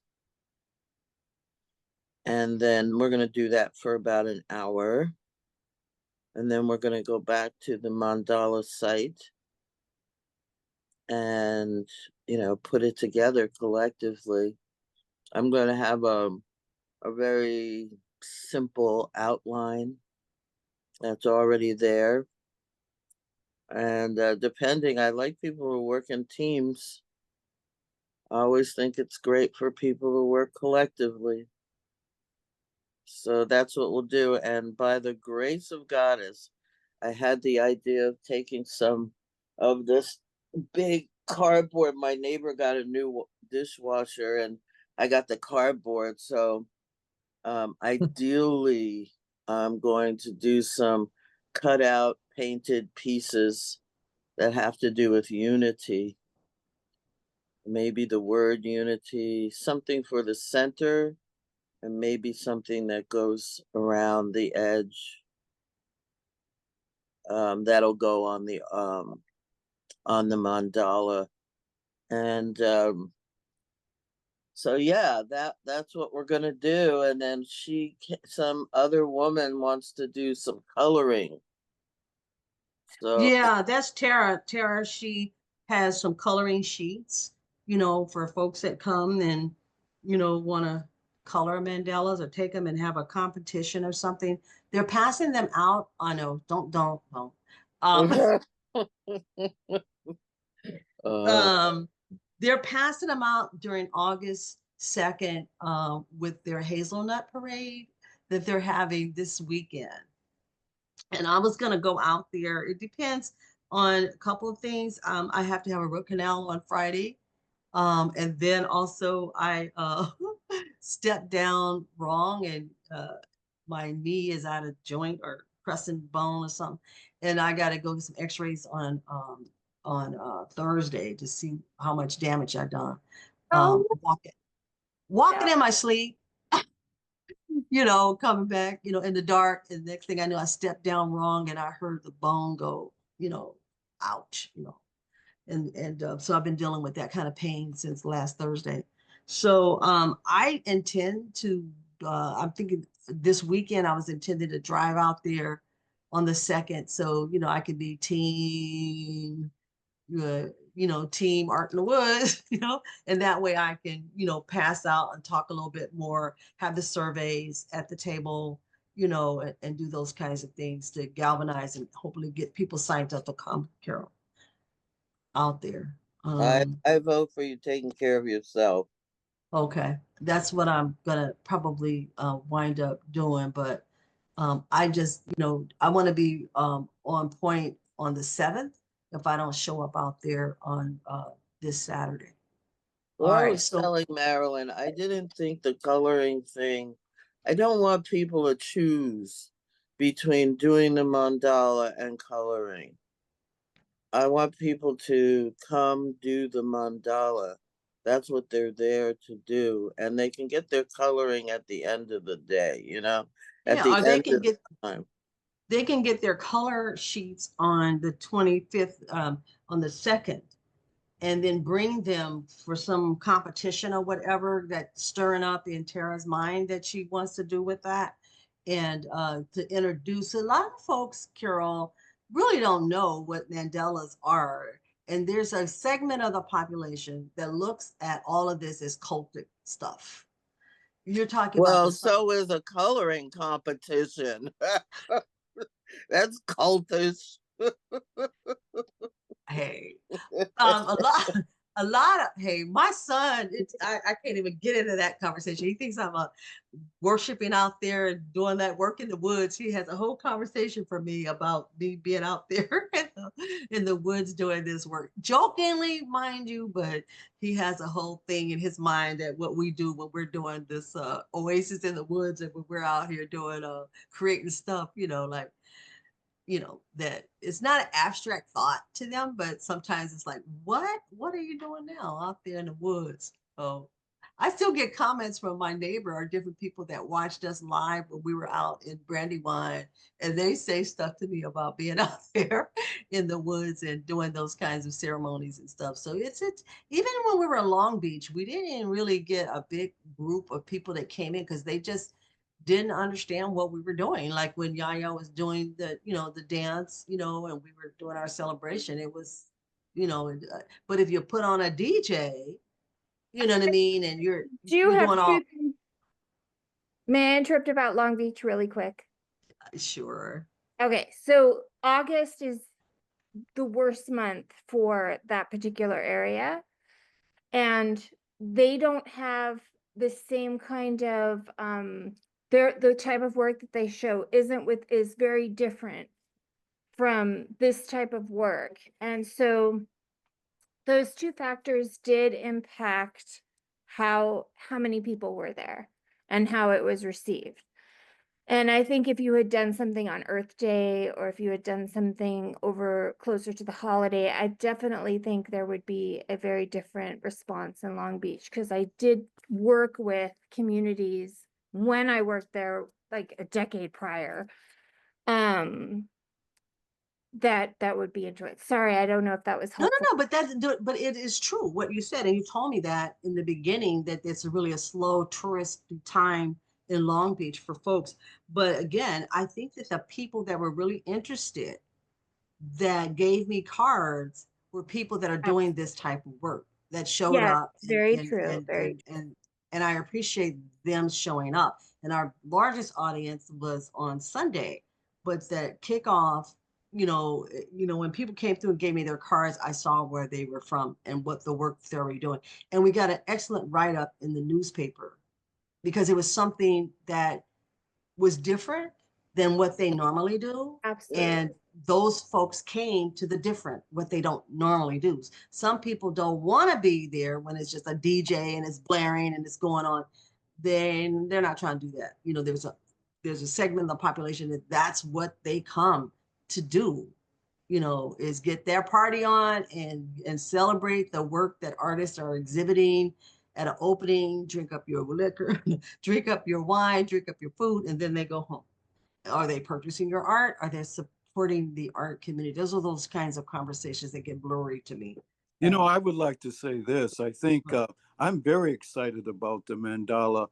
and then we're going to do that for about an hour, and then we're going to go back to the mandala site and put it together collectively. I'm going to have a very simple outline that's already there. And depending, I like people who work in teams. I always think it's great for people to work collectively. So that's what we'll do. And by the grace of Goddess, I had the idea of taking some of this big cardboard. My neighbor got a new dishwasher, and I got the cardboard. So ideally, I'm going to do some cut out painted pieces that have to do with unity. Maybe the word unity, something for the center, and maybe something that goes around the edge. That'll go on the mandala. And so yeah, that's what we're gonna do. And then some other woman wants to do some coloring. So Yeah, that's Tara. Tara, she has some coloring sheets, for folks that come and, want to color mandalas or take them and have a competition or something. They're passing them out. I know, don't. Um, uh, um, they're passing them out during August 2nd with their hazelnut parade that they're having this weekend. And I was going to go out there. It depends on a couple of things. I have to have a root canal on Friday. And then also I stepped down wrong, and my knee is out of joint or crescent bone or something. And I got to go get some x-rays on Thursday to see how much damage I've done. Oh, Walking no. in my sleep, coming back, in the dark. And the next thing I know, I stepped down wrong and I heard the bone go, ouch, so I've been dealing with that kind of pain since last Thursday. So I intend to, I'm thinking this weekend I was intending to drive out there on the 2nd. So, I could be team Art in the Woods, and that way I can, pass out and talk a little bit more, have the surveys at the table, and do those kinds of things to galvanize and hopefully get people signed up to come, Carol, out there. I vote for you taking care of yourself. Okay, that's what I'm gonna probably wind up doing, but I just, I want to be on point on the 7th if I don't show up out there on this Saturday. Well, All I right, was so telling Marilyn, I didn't think the coloring thing, I don't want people to choose between doing the mandala and coloring. I want people to come do the mandala. That's what they're there to do. And they can get their coloring at the end of the day, at yeah, the or end of the time. they can get their color sheets on the 25th, on the 2nd, and then bring them for some competition or whatever that's stirring up in Tara's mind that she wants to do with that. And to introduce a lot of folks, Carol, really don't know what mandalas are. And there's a segment of the population that looks at all of this as cultic stuff. You're talking about Well, the so is a coloring competition. That's cultish. hey, a lot of hey, my son, I can't even get into that conversation. He thinks I'm a worshiping out there and doing that work in the woods. He has a whole conversation for me about me being out there in the woods doing this work, jokingly, mind you, but he has a whole thing in his mind that what we do when we're doing this oasis in the woods and when we're out here doing creating stuff, like that it's not an abstract thought to them, but sometimes it's like, what are you doing now out there in the woods? Oh, I still get comments from my neighbor or different people that watched us live when we were out in Brandywine, and they say stuff to me about being out there in the woods and doing those kinds of ceremonies and stuff. So it's even when we were in Long Beach, we didn't really get a big group of people that came in because they just didn't understand what we were doing. Like when Yaya was doing the dance, and we were doing our celebration, it was, but if you put on a DJ, you know what I mean, and you're Do you you're have doing all, two? May I interrupt about Long Beach really quick? sure. Okay, so August is the worst month for that particular area, and they don't have the same kind of the type of work that they show is very different from this type of work. And so those two factors did impact how many people were there and how it was received. And I think if you had done something on Earth Day, or if you had done something over closer to the holiday, I definitely think there would be a very different response in Long Beach, because I did work with communities when I worked there like a decade prior. That would be enjoyed. Sorry, I don't know if that was No, no, helpful. no, but it is true what you said, and you told me that in the beginning that it's really a slow tourist time in Long Beach for folks. But again, I think that the people that were really interested that gave me cards were people that are doing this type of work that showed Yes, up, and very and true, and very and and and I appreciate them showing up. And our largest audience was on Sunday, but that kickoff, when people came through and gave me their cards, I saw where they were from and what the work they were doing. And we got an excellent write-up in the newspaper because it was something that was different than what they normally do. absolutely. And those folks came to the different, what they don't normally do. Some people don't want to be there when it's just a DJ and it's blaring and it's going on. Then they're not trying to do that. There's a segment of the population that's what they come to do. is get their party on and celebrate the work that artists are exhibiting at an opening, drink up your liquor, drink up your wine, drink up your food, and then they go home. Are they purchasing your art? Are they supporting the art community? Those are those kinds of conversations that get blurry to me. I would like to say this. I think I'm very excited about the mandala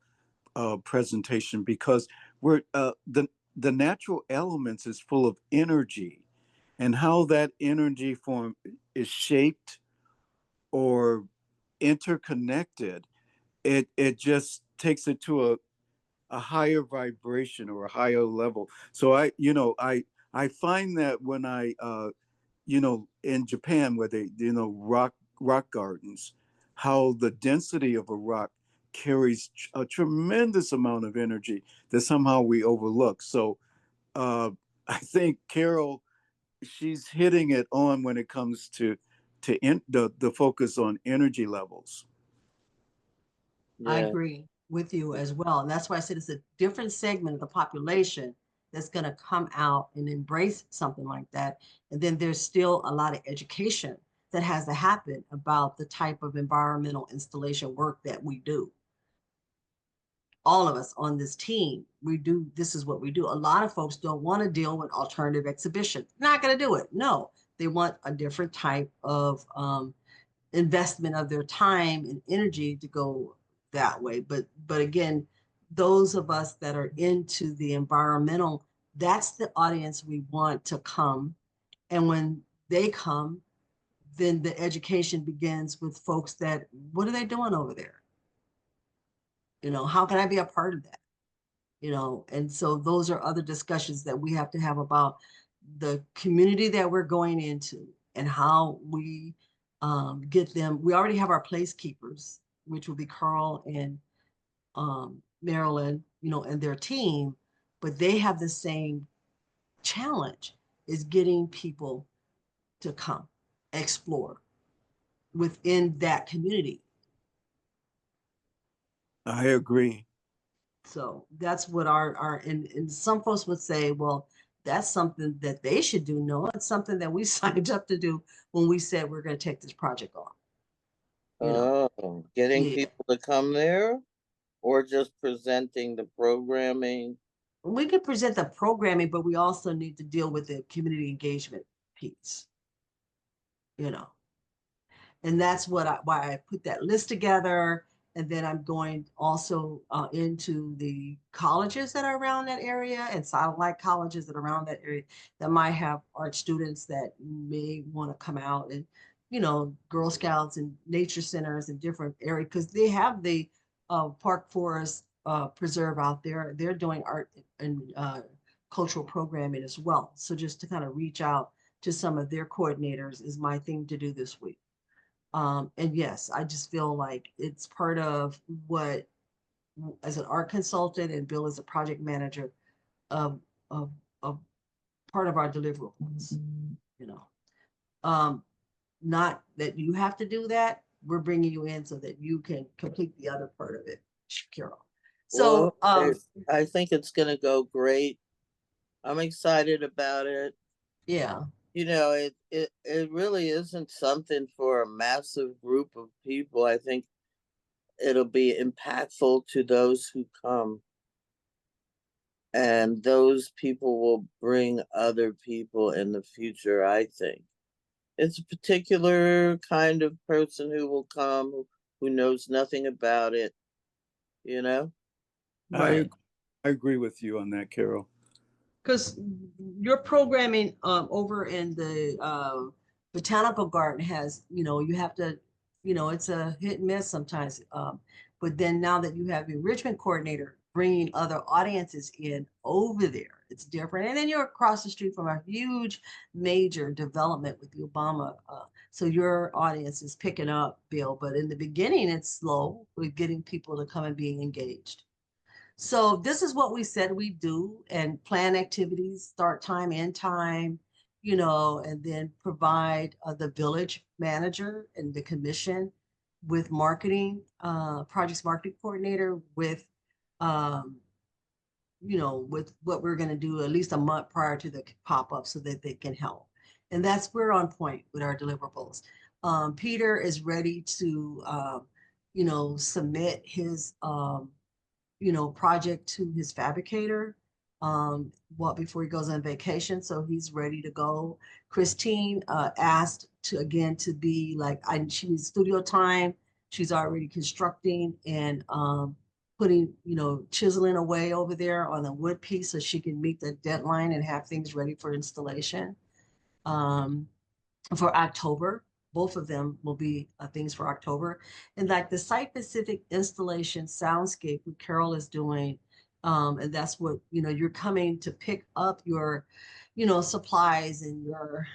presentation because we're the natural elements is full of energy, and how that energy form is shaped or interconnected. It just takes it to a higher vibration or a higher level. So I find that when I in Japan where they rock gardens, how the density of a rock carries a tremendous amount of energy that somehow we overlook. So uh, I think Carol, she's hitting it on when it comes to the focus on energy levels. I Yeah. agree with you as well. And that's why I said it's a different segment of the population that's going to come out and embrace something like that. And then there's still a lot of education that has to happen about the type of environmental installation work that we do. All of us on this team, this is what we do. A lot of folks don't want to deal with alternative exhibition. Not going to do it. No, they want a different type of investment of their time and energy to go that way. But again, those of us that are into the environmental, that's the audience we want to come. And when they come, then the education begins with folks that, what are they doing over there? How can I be a part of that? And so those are other discussions that we have to have about the community that we're going into and how we get them. We already have our place keepers, which will be Carl and Marilyn, and their team, but they have the same challenge, is getting people to come explore within that community. I agree. So that's what and some folks would say, well, that's something that they should do. No, it's something that we signed up to do when we said we're going to take this project on. Getting Yeah. people to come there or just presenting the programming? We could present the programming, but we also need to deal with the community engagement piece, you know. And that's why I put that list together. And then I'm going also into the colleges that are around that area and satellite colleges that are around that area that might have art students that may want to come out, and Girl Scouts and nature centers and different areas, because they have the Park Forest Preserve out there. They're doing art and cultural programming as well. So just to kind of reach out to some of their coordinators is my thing to do this week. And yes, I just feel like it's part of what, as an art consultant and Bill as a project manager, of of, of part of our deliverables, you know. Um, Not that you have to do that. We're bringing you in so that you can complete the other part of it, Carol. Well, So, I think it's going to go great. I'm excited about it. yeah, It really isn't something for a massive group of people. I think it'll be impactful to those who come. And those people will bring other people in the future, I think. It's a particular kind of person who will come who knows nothing about it, you know? right. I agree with you on that, Carol. Because your programming over in the botanical garden has, you have to, it's a hit and miss sometimes. But then now that you have the enrichment coordinator bringing other audiences in over there, it's different. And then you're across the street from a huge major development with the Obama. So your audience is picking up, Bill. But in the beginning, it's slow with getting people to come and being engaged. So this is what we said we do, and plan activities, start time, end time, and then provide the village manager and the commission with marketing, projects marketing coordinator with, um, with what we're going to do at least a month prior to the pop up so that they can help. And that's, we're on point with our deliverables. Peter is ready to, submit his, project to his fabricator, before he goes on vacation. So he's ready to go. Christine, asked to be like, she needs studio time. She's already constructing and, putting, chiseling away over there on the wood piece so she can meet the deadline and have things ready for installation. Um, for October. Both of them will be things for October. And like the site-specific installation soundscape what Carol is doing, and that's what, you're coming to pick up your, supplies and your,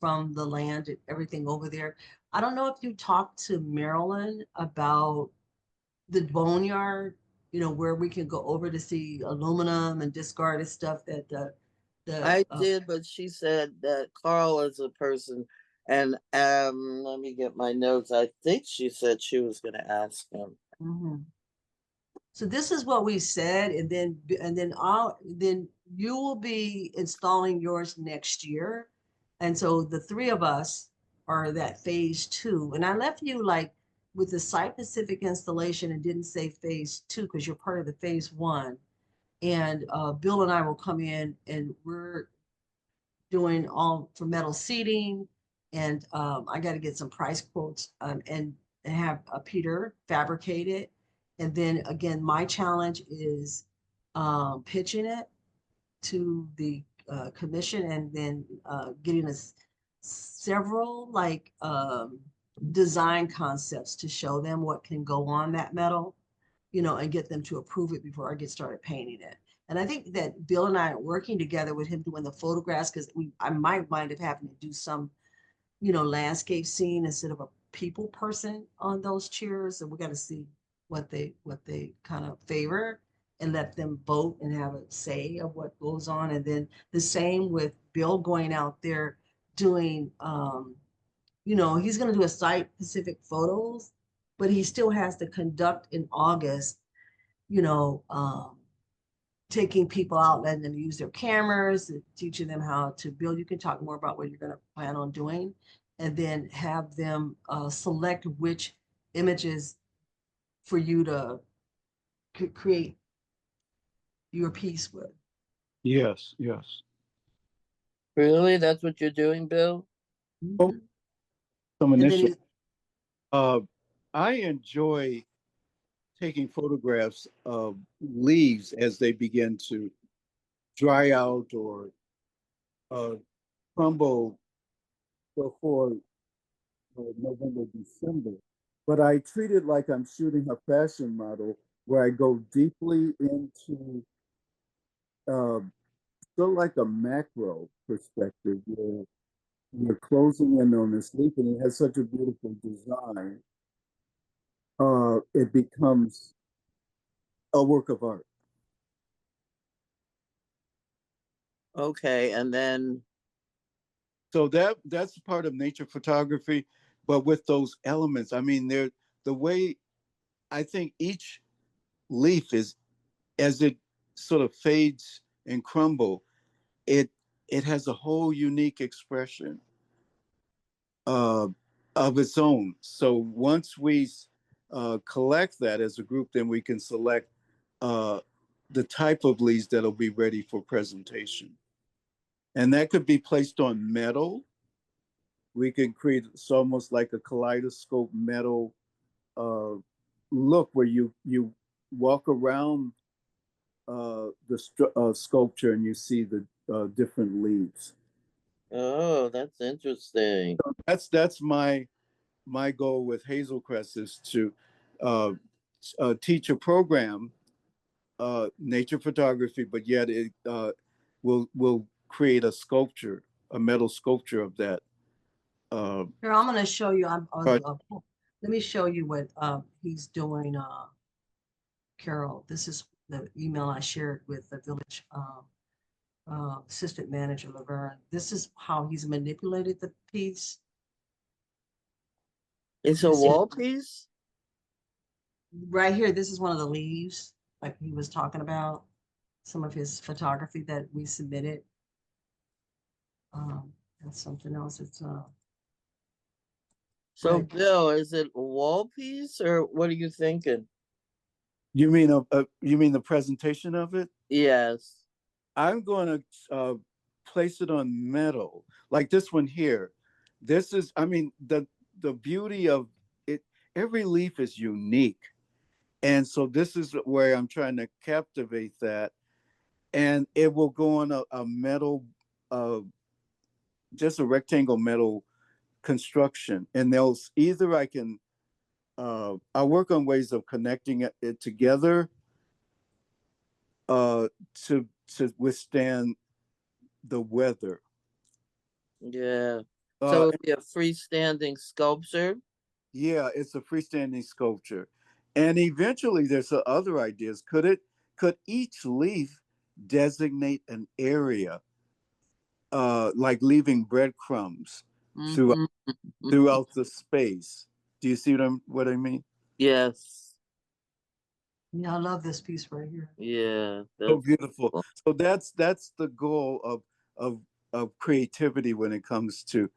from the land and everything over there. I don't know if you talked to Marilyn about the boneyard, where we can go over to see aluminum and discarded stuff that the I did, but she said that Carl is a person, and let me get my notes. I think she said she was going to ask him. mhm. So this is what we said, and then you will be installing yours next year. And so the three of us are that phase two. And I left you like with the site-specific installation and didn't say phase two because you're part of the phase one. And Bill and I will come in and we're doing all for metal seating. And I got to get some price quotes, and have Peter fabricate it. And then again, my challenge is pitching it to the commission, and then getting us several like design concepts to show them what can go on that metal, and get them to approve it before I get started painting it. And I think that Bill and I are working together with him doing the photographs, because I might wind up having to do some, landscape scene instead of a people person on those chairs. And we got to see what they kind of favor and let them vote and have a say of what goes on. And then the same with Bill going out there doing, he's going to do a site specific photos, but he still has to conduct in August, you know, um, taking people out, letting them use their cameras, teaching them how to build. You can talk more about what you're going to plan on doing, and then have them select which images for you to create your piece with. Yes, yes. Really? That's what you're doing, Bill? Oh, Mhm. some And then initial. he's, Uh, I enjoy taking photographs of leaves as they begin to dry out or uh, crumble before November, December. But I treat it like I'm shooting a fashion model where I go deeply into uh, sort of like a macro perspective where you're closing in on this leaf and it has such a beautiful design. It becomes a work of art. Okay, and then So that's part of nature photography, but with those elements. I mean, they're the way I think each leaf is as it sort of fades and crumble, it it has a whole unique expression uh, of its own. So once we collect that as a group, then we can select uh, the type of leaves that'll be ready for presentation, and that could be placed on metal. We can create it's almost like a kaleidoscope metal uh, look where you walk around the sculpture and you see the different leaves. oh, that's interesting. That's my goal with Hazel Crest is to uh, teach a program, nature photography, but yet it will create a sculpture, a metal sculpture of that. here, I'm going to show you. Project. Let me show you what he's doing, Carol. This is the email I shared with the village assistant manager, Laverne. This is how he's manipulated the piece. It's You a see wall piece? right here, this is one of the leaves, like he was talking about, some of his photography that we submitted. That's something else. It's So but Bill, is it a wall piece or what are you thinking? You mean you mean the presentation of it? Yes. I'm going to place it on metal, like this one here. This is, I mean, the beauty of it. Every leaf is unique, and so this is where I'm trying to captivate that, and it will go on a metal, uh, just a rectangle metal construction, and they'll either I can. I work on ways of connecting it together uh, to withstand the weather. Yeah. So Uh, it'd be a freestanding sculpture. yeah, it's a freestanding sculpture, and eventually there's other ideas. Could each leaf designate an area, like leaving breadcrumbs throughout Hmm. throughout the space? Do you see what I mean? Yes. yeah, I love this piece right here. Yeah. So That's beautiful. cool. So that's the goal of of creativity when it comes to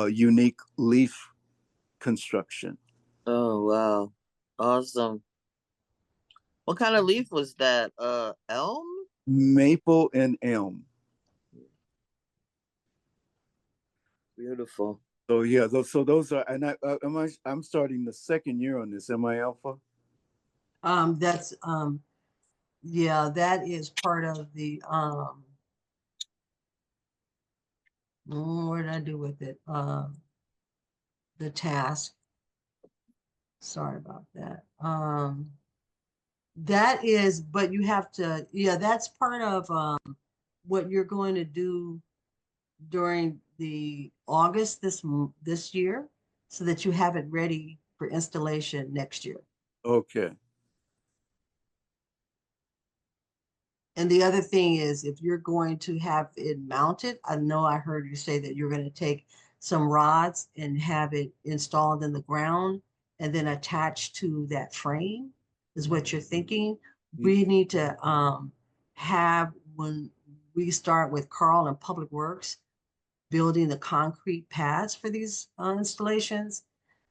unique leaf construction. Oh wow. Awesome. What kind of leaf was that? Elm? Maple and elm. Beautiful. So yeah, so those are, and I'm starting the second year on this. Am I Alpha? That's yeah, that is part of the what did I do with it? The task. Sorry about that. That is, but you have to, yeah, that's part of what you're going to do during the August this year, so that you have it ready for installation next year. Okay. And the other thing is, if you're going to have it mounted, I know I heard you say that you're going to take some rods and have it installed in the ground and then attached to that frame, is what you're thinking. We need to have, when we start with Carl and Public Works, building the concrete pads for these installations,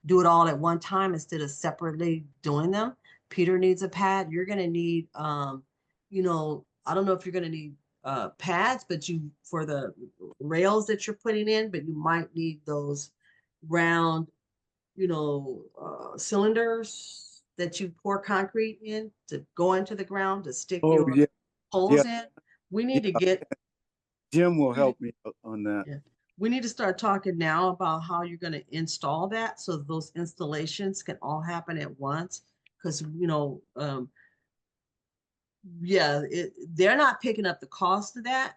do it all at one time instead of separately doing them. Peter needs a pad. You're going to need, I don't know if you're going to need pads, but you, for the rails that you're putting in, but you might need those round, cylinders that you pour concrete in to go into the ground to stick Oh your yeah, yeah, poles in. We yeah. need to get Jim will help me on that. Yeah. We need to start talking now about how you're going to install that so those installations can all happen at once. Because, yeah, they're not picking up the cost of that,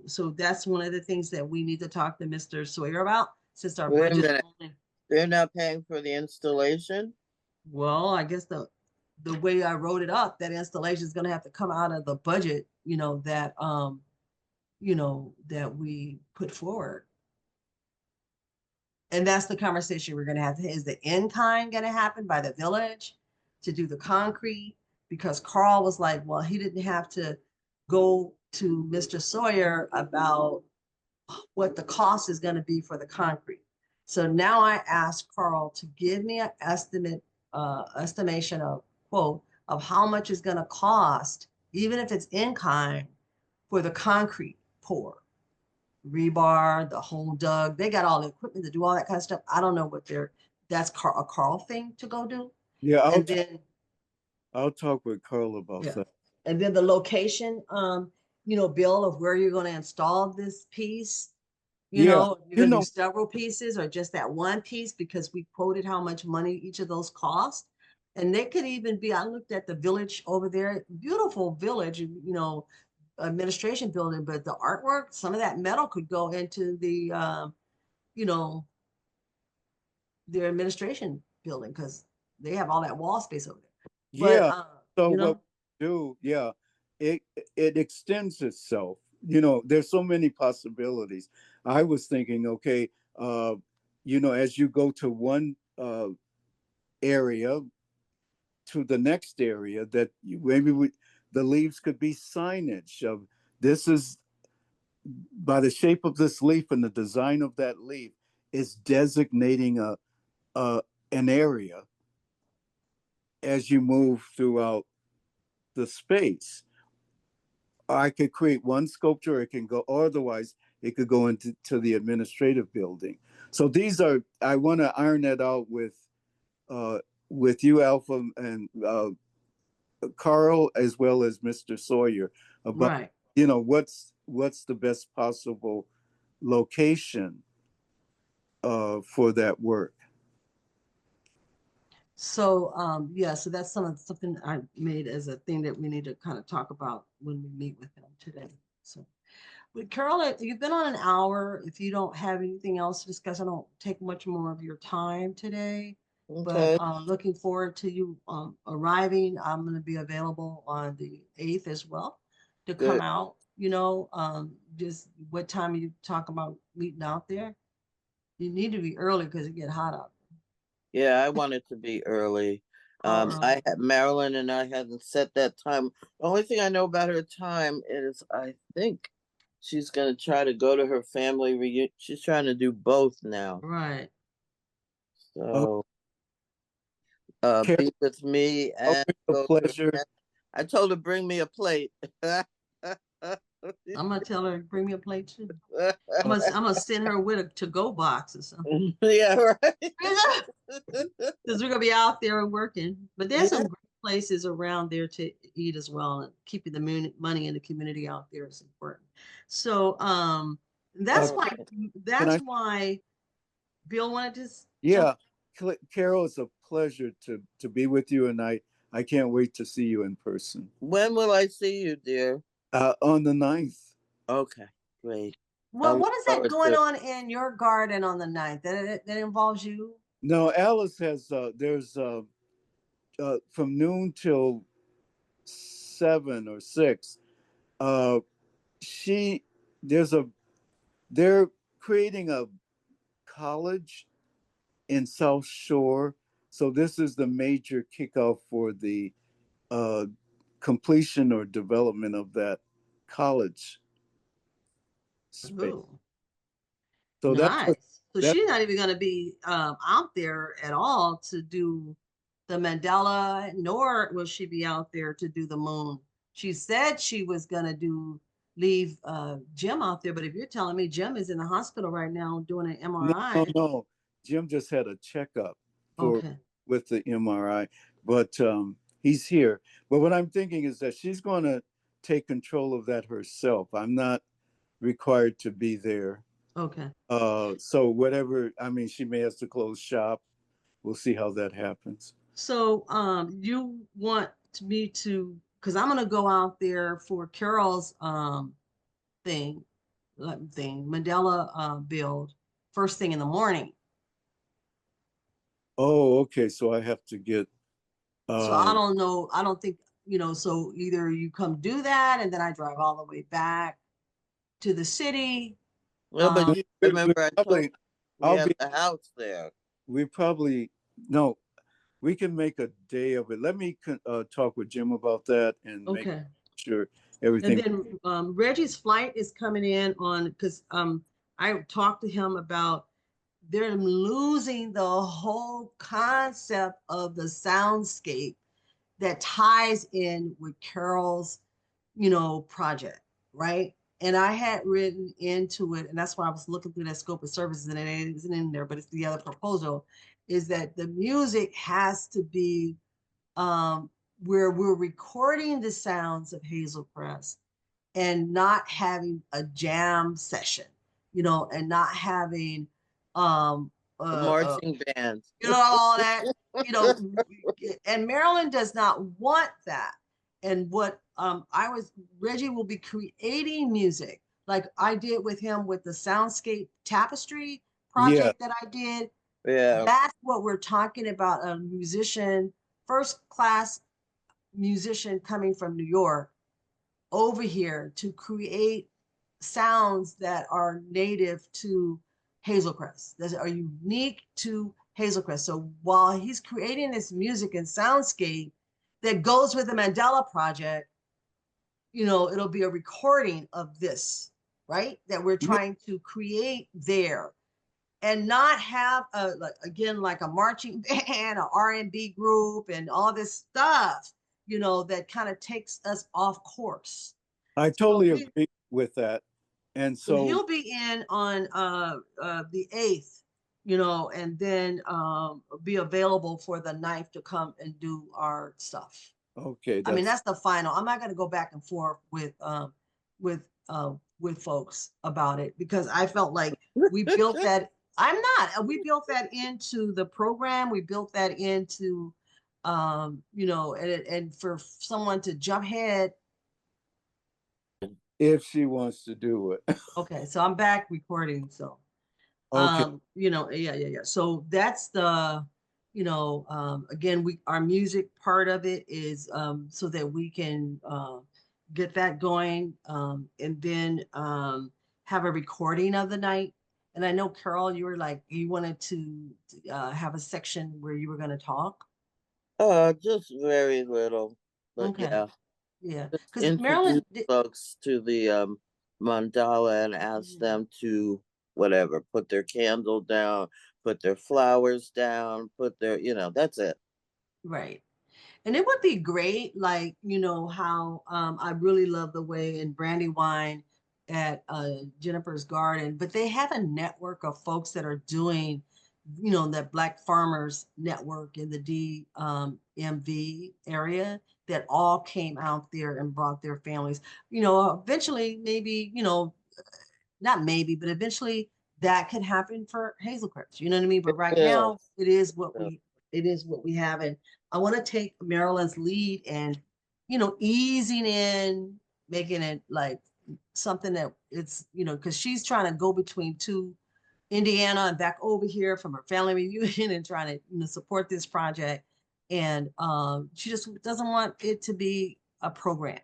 so that's one of the things that we need to talk to Mr. Sawyer about, since our Wait a budget minute. only, They're not paying for the installation? well, I guess the way I wrote it up, that installation is going to have to come out of the budget, that we put forward. And that's the conversation we're going to have. Is the in-kind going to happen by the village to do the concrete? Because Carl was like, well, he didn't have to go to Mr. Sawyer about what the cost is going to be for the concrete. So now I asked Carl to give me an estimation of quote of how much is going to cost, even if it's in kind, for the concrete pour, rebar, the hole dug. They got all the equipment to do all that kind of stuff. I don't know what that's a Carl thing to go do. Yeah, And then, I'll talk with Carl about yeah. that. And then the location, Bill, of where you're going to install this piece, Yeah, you're going to do several pieces or just that one piece, because we quoted how much money each of those cost. And they could even be, I looked at the village over there, beautiful village, administration building, but the artwork, some of that metal could go into the, you know, their administration building, because they have all that wall space over there. But, yeah. So what we do, yeah, it it extends itself. There's so many possibilities. I was thinking, okay, as you go to one area to the next area, that maybe the leaves could be signage of this is by the shape of this leaf and the design of that leaf, is designating an area as you move throughout the space. I could create one sculpture, it can go, or otherwise it could go into the administrative building. So these are, I want to iron that out with you, Alpha, and Carl, as well as Mr. Sawyer, about, Right. you know, what's the best possible location for that work. So, yeah, so that's something I made as a thing that we need to kind of talk about when we meet with them today. So, but Carol, you've been on an hour. If you don't have anything else to discuss, I don't take much more of your time today. But Okay, looking forward to you arriving. I'm going to be available on the 8th as well to come good. out. Just what time you talk about meeting out there? You need to be early because it get hot out Yeah, I want it to be early. there. Early. I had Marilyn and I hadn't set that time. The only thing I know about her time is I think she's gonna try to go to her family reunion. She's trying to do both now. Right. Oh, So Carol, be with me always and a go to her pleasure. I told her bring me a plate. I'm gonna tell her bring me a plate too. I'm gonna send her with a to-go box or something. Yeah, right. Because we're gonna be out there and working. But there's Yeah. some great places around there to eat as well, and keeping the money in the community out there is important. So that's Uh, why can I? Bill wanted to jump. Yeah, Carol, it's a pleasure to be with you, and I can't wait to see you in person. When will I see you, dear? On the 9th. Okay, great. Well, I'll look what is that forward going to it. on in your garden on the 9th? That involves you? No, Alice has there's from noon till 7 or 6. Uh, she there's a they're creating a college in South Shore, so this is the major kickoff for the uh, completion or development of that college space. Ooh, So nice. So that she's not even going to be out there at all to do the Mandela, nor will she be out there to do the moon. She said she was going to leave Jim out there, but if you're telling me Jim is in the hospital right now doing an no, no, MRI, no. Jim just had a checkup for okay, with the MRI, but he's here. But what I'm thinking is that she's going to take control of that herself. I'm not required to be there. okay. So whatever, I mean, she may have to close shop. We'll see how that happens. So you want me to, because I'm going to go out there for Carol's thing, Mandela build first thing in the morning. Oh, okay. So I have to get. So I don't know. I don't think, so either you come do that and then I drive all the way back to the city. Well, but you we remember I told probably, you we I'll have be. the house there. We probably no. We can make a day of it. Let me talk with Jim about that and make Okay. sure And everything. then Reggie's flight is coming in on, because I talked to him about they're losing the whole concept of the soundscape that ties in with Carol's, project, right? And I had written into it, and that's why I was looking through that scope of services, and it isn't in there, but it's the other proposal, is that the music has to be where we're recording the sounds of Hazel Crest and not having a jam session, and not having The uh, uh marching band. all that, you know, and Maryland does not want that. And what Reggie will be creating music like I did with him with the Soundscape Tapestry Yeah, project that I did. Yeah. That's what we're talking about, a musician, first class musician coming from New York over here to create sounds that are native to Hazel Crest, that are unique to Hazel Crest. So while he's creating this music and soundscape that goes with the Mandela Project, it'll be a recording of this right? That we're Yeah. trying to create there, and not have a, like, again, like a marching band, a R&B group, and all this stuff, that kind of takes us off course. I So totally we, agree with that. And so so, he'll be in on the 8th, and then be available for the 9th to come and do our stuff. okay, I mean, that's that's the final. I'm not going to go back and forth with with folks about it, because I felt like we built that. I'm not. We built that into the program. We built that into, and for someone to jump ahead. if she wants to do it. Okay, so I'm back recording. So, Okay, yeah. So that's the, again, our music part of it is so that we can get that going, and then have a recording of the night. And I know, Carol, you were like, you wanted to have a section where you were going to talk. Just very little, but Okay, yeah, yeah, just because introduce Maryland did. folks to the mandala and ask Mhm. them to whatever, put their candle down, put their flowers down, put their, that's it. Right. And it would be great, like, how I really love the way in Brandywine at Jennifer's Garden, but they have a network of folks that are doing, that Black Farmers Network in the DMV area, that all came out there and brought their families. Eventually, maybe, not maybe, but eventually that could happen for Hazel Crest. You know what I mean? But It right will. now, it is what we have. And I want to take Maryland's lead and, easing in, making it like something that it's, because she's trying to go between two, Indiana and back over here from her family reunion, and trying to, support this project. And she just doesn't want it to be a program.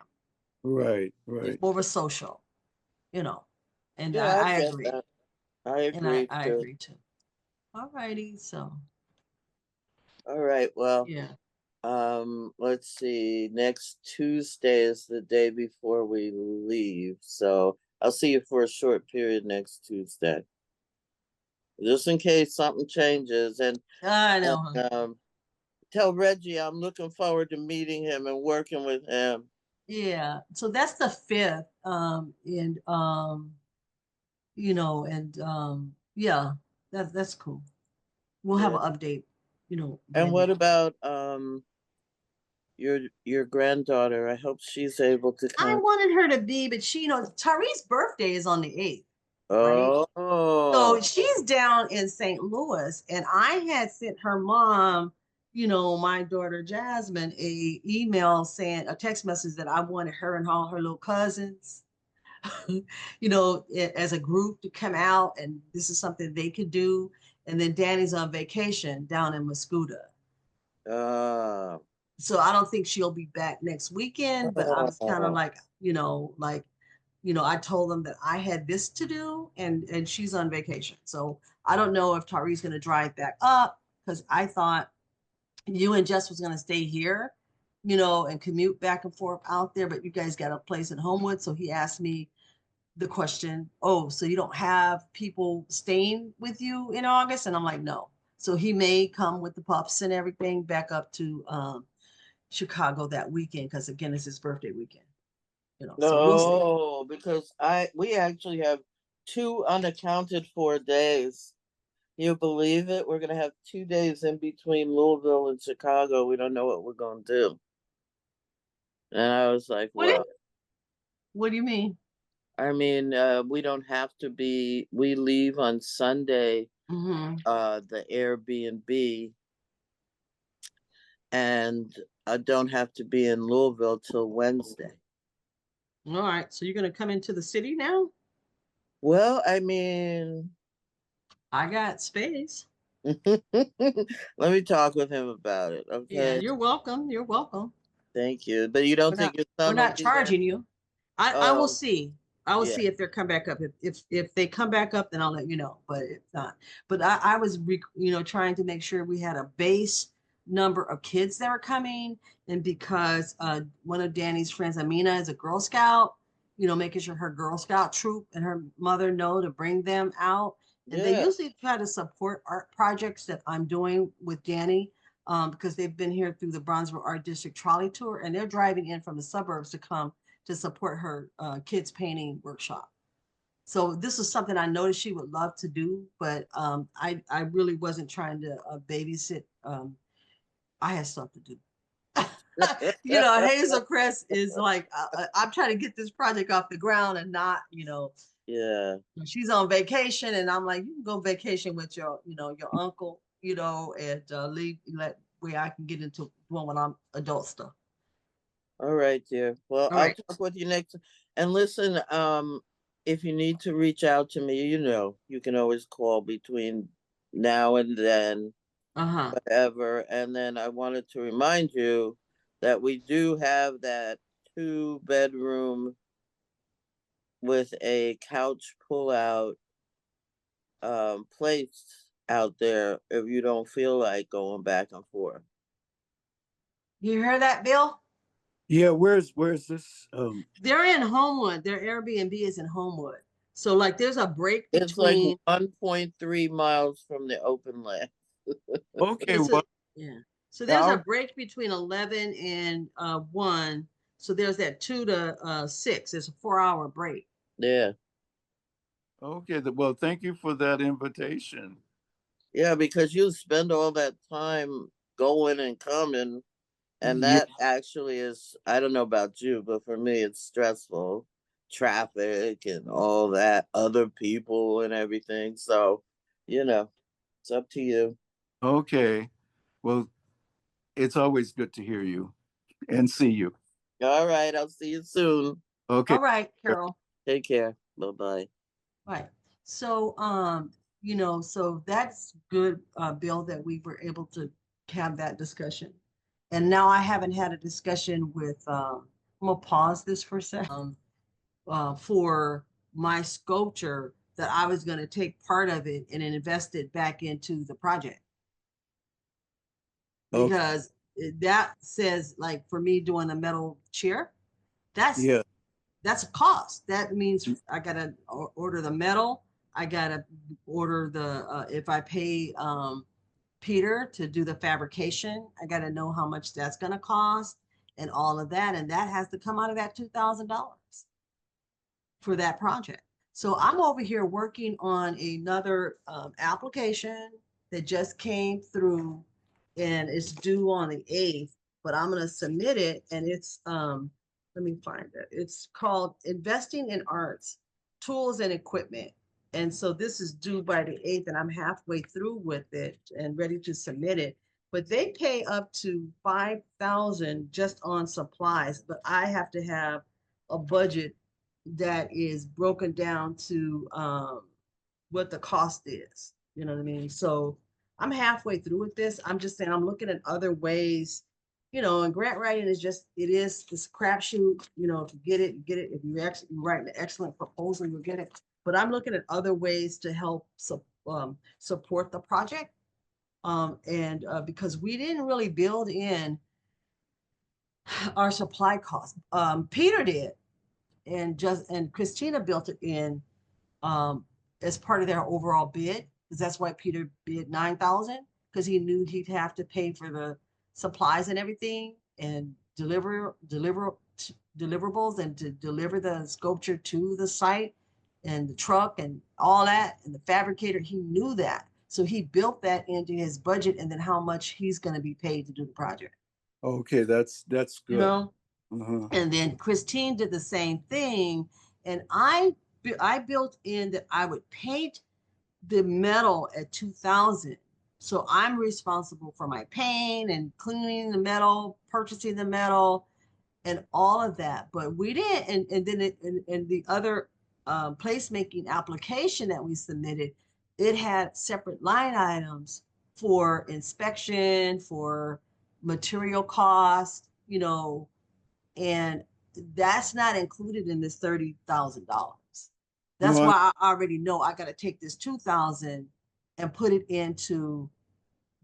right, It's right. more of a social, you know. And Yeah, I I get agree. that. I And I, agree I too. agree too. All righty. So, All right, well, yeah. let's see. Next Tuesday is the day before we leave, so I'll see you for a short period next Tuesday, just in case something changes. I And know. Huh? tell Reggie I'm looking forward to meeting him and working with him. Yeah. So that's the 5th. Yeah, that's cool. We'll have Yeah. an update, And then. what about your granddaughter? I hope she's able to I come. wanted her to be, but she, Tari's birthday is on the 8th, right? So Oh, she's down in St. Louis, and I had sent her mom, my daughter Jasmine, a text message that I wanted her and all her little cousins, as a group to come out, and this is something they could do. And then Danny's on vacation down in Mascuda. uh, So I don't think she'll be back next weekend, but I was kind of oh, like, I told them that I had this to do, and she's on vacation. So I don't know if Tari's going to drive back up, because I thought you and Jess was going to stay here, and commute back and forth out there, but you guys got a place in Homewood. So he asked me the question, oh, so you don't have people staying with you in August? And I'm like, no. So he may come with the pups and everything back up to Chicago that weekend, because again, it's his birthday weekend. So we'll see. no, because we actually have 2 unaccounted for days. You believe it? We're gonna have 2 days in between Louisville and Chicago. We don't know what we're gonna do. And I was like, What do you, well, what do you mean? I mean, we don't have to be. We leave on Sunday, Mm-hmm. the Airbnb, and I don't have to be in Louisville till Wednesday. All right. So you're gonna come into the city now? Well, I mean, I got space. let me talk with him about it. Yeah, Okay. you're welcome. You're welcome. Thank you. But you don't We're not think your we're son will not be there? charging you. I will Oh, see. I will yeah. see if they're come back up. If they come back up, then I'll let you know. But if not, but I was trying to make sure we had a base number of kids that were coming, and because one of Danny's friends, Amina, is a Girl Scout, making sure her Girl Scout troop and her mother know to bring them out. And they Yeah. usually try to support art projects that I'm doing with Danny, because they've been here through the Bronzeville Art District trolley tour, and they're driving in from the suburbs to come to support her kids painting workshop. So this is something I noticed she would love to do, but I really wasn't trying to babysit. I had stuff to do. Hazel Crest is like, I'm trying to get this project off the ground and not, Yeah. she's on vacation, and I'm like, you can go vacation with your uncle, and leave let where I can get into doing when I'm adult stuff. All right, dear. Well, All I'll right. talk with you next. And listen, if you need to reach out to me, you can always call between now and then, Uh-huh. whatever. And then I wanted to remind you that we do have that 2-bedroom with a couch pull-out place out there if you don't feel like going back and forth. You hear that, Bill? Yeah, where's this? They're in Homewood. Their Airbnb is in Homewood. So like there's a break It's like between 1.3 miles from the open land. Okay, it's well, yeah. So yeah, there's a break between 11 and 1. So there's that 2 to 6. It's a 4-hour break. Yeah. okay. Well, thank you for that invitation. Yeah, because you spend all that time going and coming, and Yeah. that actually is, I don't know about you, but for me, it's stressful. Traffic and all that, other people and everything. So, it's up to you. Okay. Well, it's always good to hear you and see you. All right, I'll see you soon. Okay. All right, Carol. Take care. Bye bye. Right. So, so that's good, Bill, that we were able to have that discussion. And now I haven't had a discussion with, I'm gonna pause this for a second, for my sculpture that I was gonna take part of it and invest it back into the project. Okay. Because that says, like, for me doing a metal chair, that's Yeah. that's a cost. That means I gotta order the metal. I gotta order the if I pay Peter to do the fabrication, I gotta know how much that's gonna cost and all of that, and that has to come out of that $2,000 for that project. So I'm over here working on another application that just came through, and it's due on the 8th, but I'm gonna submit it, and it's let me find it. It's called Investing in Arts, Tools and Equipment. And so this is due by the 8th, and I'm halfway through with it and ready to submit it. But they pay up to 5,000 just on supplies, but I have to have a budget that is broken down to what the cost is. You know what I mean? So I'm halfway through with this. I'm just saying I'm looking at other ways, and grant writing is just, it is this crapshoot, if you get it, you get it. If you actually write an excellent proposal, you'll get it. But I'm looking at other ways to help support the project. And because we didn't really build in our supply costs. Peter did, and Christina built it in um, as part of their overall bid, because that's why Peter bid 9,000, because he knew he'd have to pay for the supplies and everything and deliverables and to deliver the sculpture to the site and the truck and all that and the fabricator. He knew that, so he built that into his budget, and then how much he's going to be paid to do the project. Okay, that's You good. know, Uh-huh. and then Christine did the same thing, and I built in that I would paint the metal at 2,000. So I'm responsible for my paint and cleaning the metal, purchasing the metal, and all of that. But we didn't, and then and the other placemaking application that we submitted, it had separate line items for inspection, for material cost, and that's not included in this $30,000. That's No, why I already know I got to take this 2,000 and put it into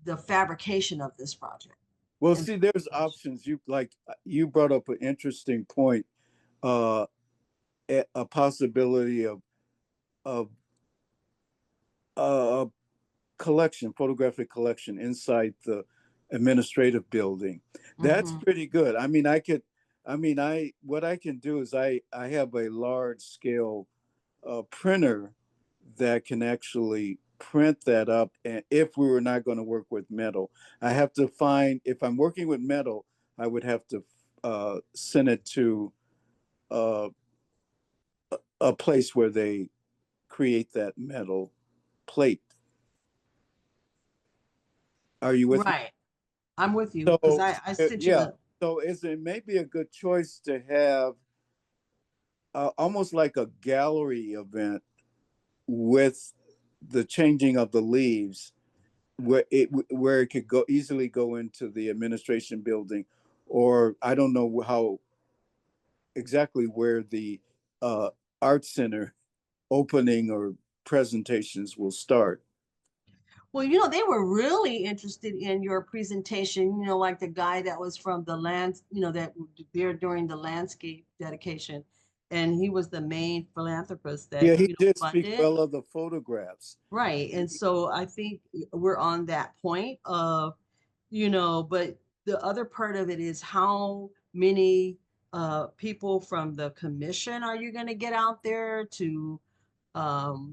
the fabrication of this project. well, And see, there's options. You brought up an interesting point. Uh, a possibility of a collection, photographic collection inside the administrative building. That's Mhm. pretty good. What I can do is I have a large scale printer that can actually print that up. And if we were not going to work with metal, I have to find, if I'm working with metal, I would have to send it to uh, a place where they create that metal plate. Are you with me? Right. I'm with you because So I sent you yeah, the. so it may be a good choice to have almost like a gallery event with the changing of the leaves, where it could go easily go into the administration building, or I don't know how exactly where the uh, art center opening or presentations will start. Well, they were really interested in your presentation, like the guy that was from the land, that there during the landscape dedication. And he was the main philanthropist that, Yeah, he did speak funded. well of the photographs. Right. And so I think we're on that point of, but the other part of it is how many people from the commission are you going to get out there to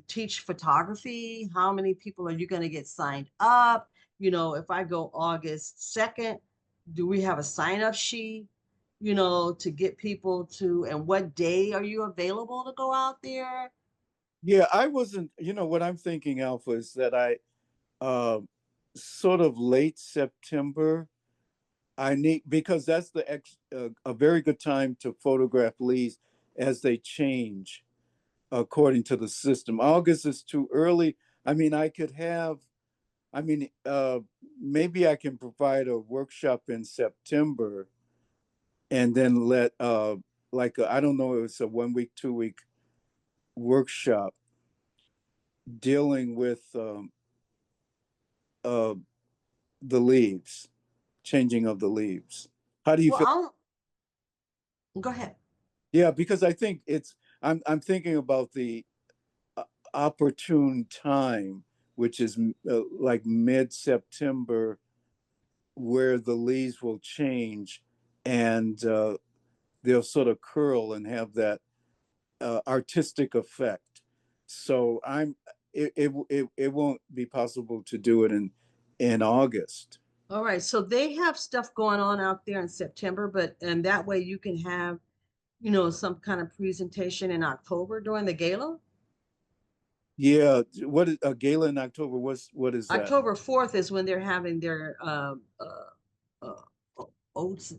teach photography? How many people are you going to get signed up? If I go August 2nd, do we have a sign up sheet, to get people to, and what day are you available to go out there? Yeah, I wasn't, what I'm thinking, Alpha, is that uh, sort of late September, I need, because that's a very good time to photograph leaves as they change according to the system. August is too early. I mean, I could have, I mean, maybe I can provide a workshop in September and then let, I don't know, it's a 1 week, 2 week workshop dealing with uh, the leaves, changing of the leaves. How do you Well, feel? I'll go ahead. Yeah, because I think I'm thinking about the opportune time, which is like mid-September, where the leaves will change and they'll sort of curl and have that artistic effect. So it won't be possible to do it in August. All right. So they have stuff going on out there in September, and that way you can have, some kind of presentation in October during the gala. Yeah, what is a gala in October? What is that? October 4th is when they're having their uh, oats.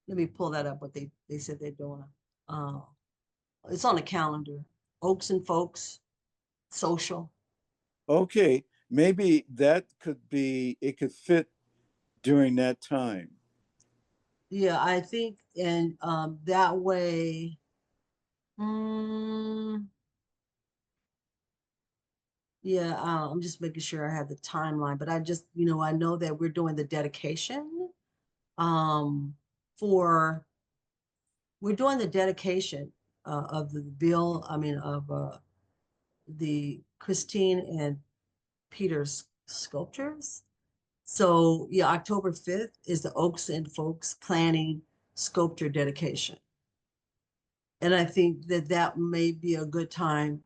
Let me pull that up. What they said they're doing. Uh, it's on the calendar. Oaks and Folks Social. Okay, maybe that could be, it could fit during that time. Yeah, I think, and that way. mm, yeah, I'm just making sure I have the timeline, but I just, I know that we're doing the dedication um, for we're doing the dedication of the bill, I mean, of the Christine and Peter's sculptures. So yeah, October 5th is the Oaks and Folks Planning Sculpture Dedication. And I think that that may be a good time.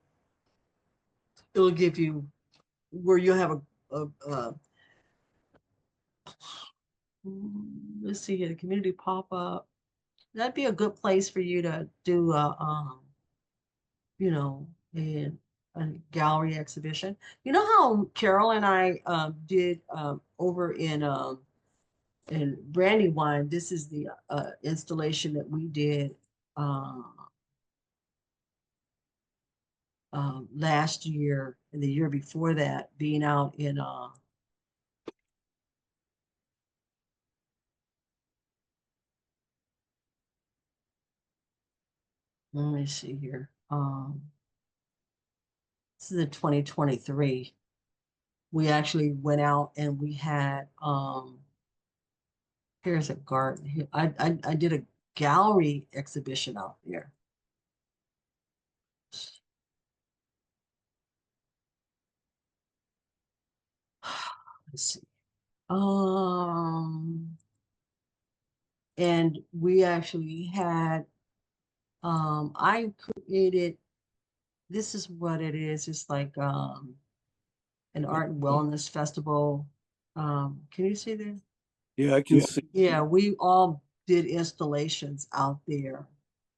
It'll give you where you'll have let's see here, the community pop-up. That'd be a good place for you to do you know, a, a gallery exhibition. You know how Carol and I did over in Brandywine. This is the installation that we did uh, last year and the year before that, being out in let me see here. This is in 2023. We actually went out and we had here's a garden. I did a gallery exhibition out there. let's see. And we actually had, I created, this is what it is. It's like an art and wellness festival. Can you see this? Yeah, I can see. Yeah, we all did installations out there,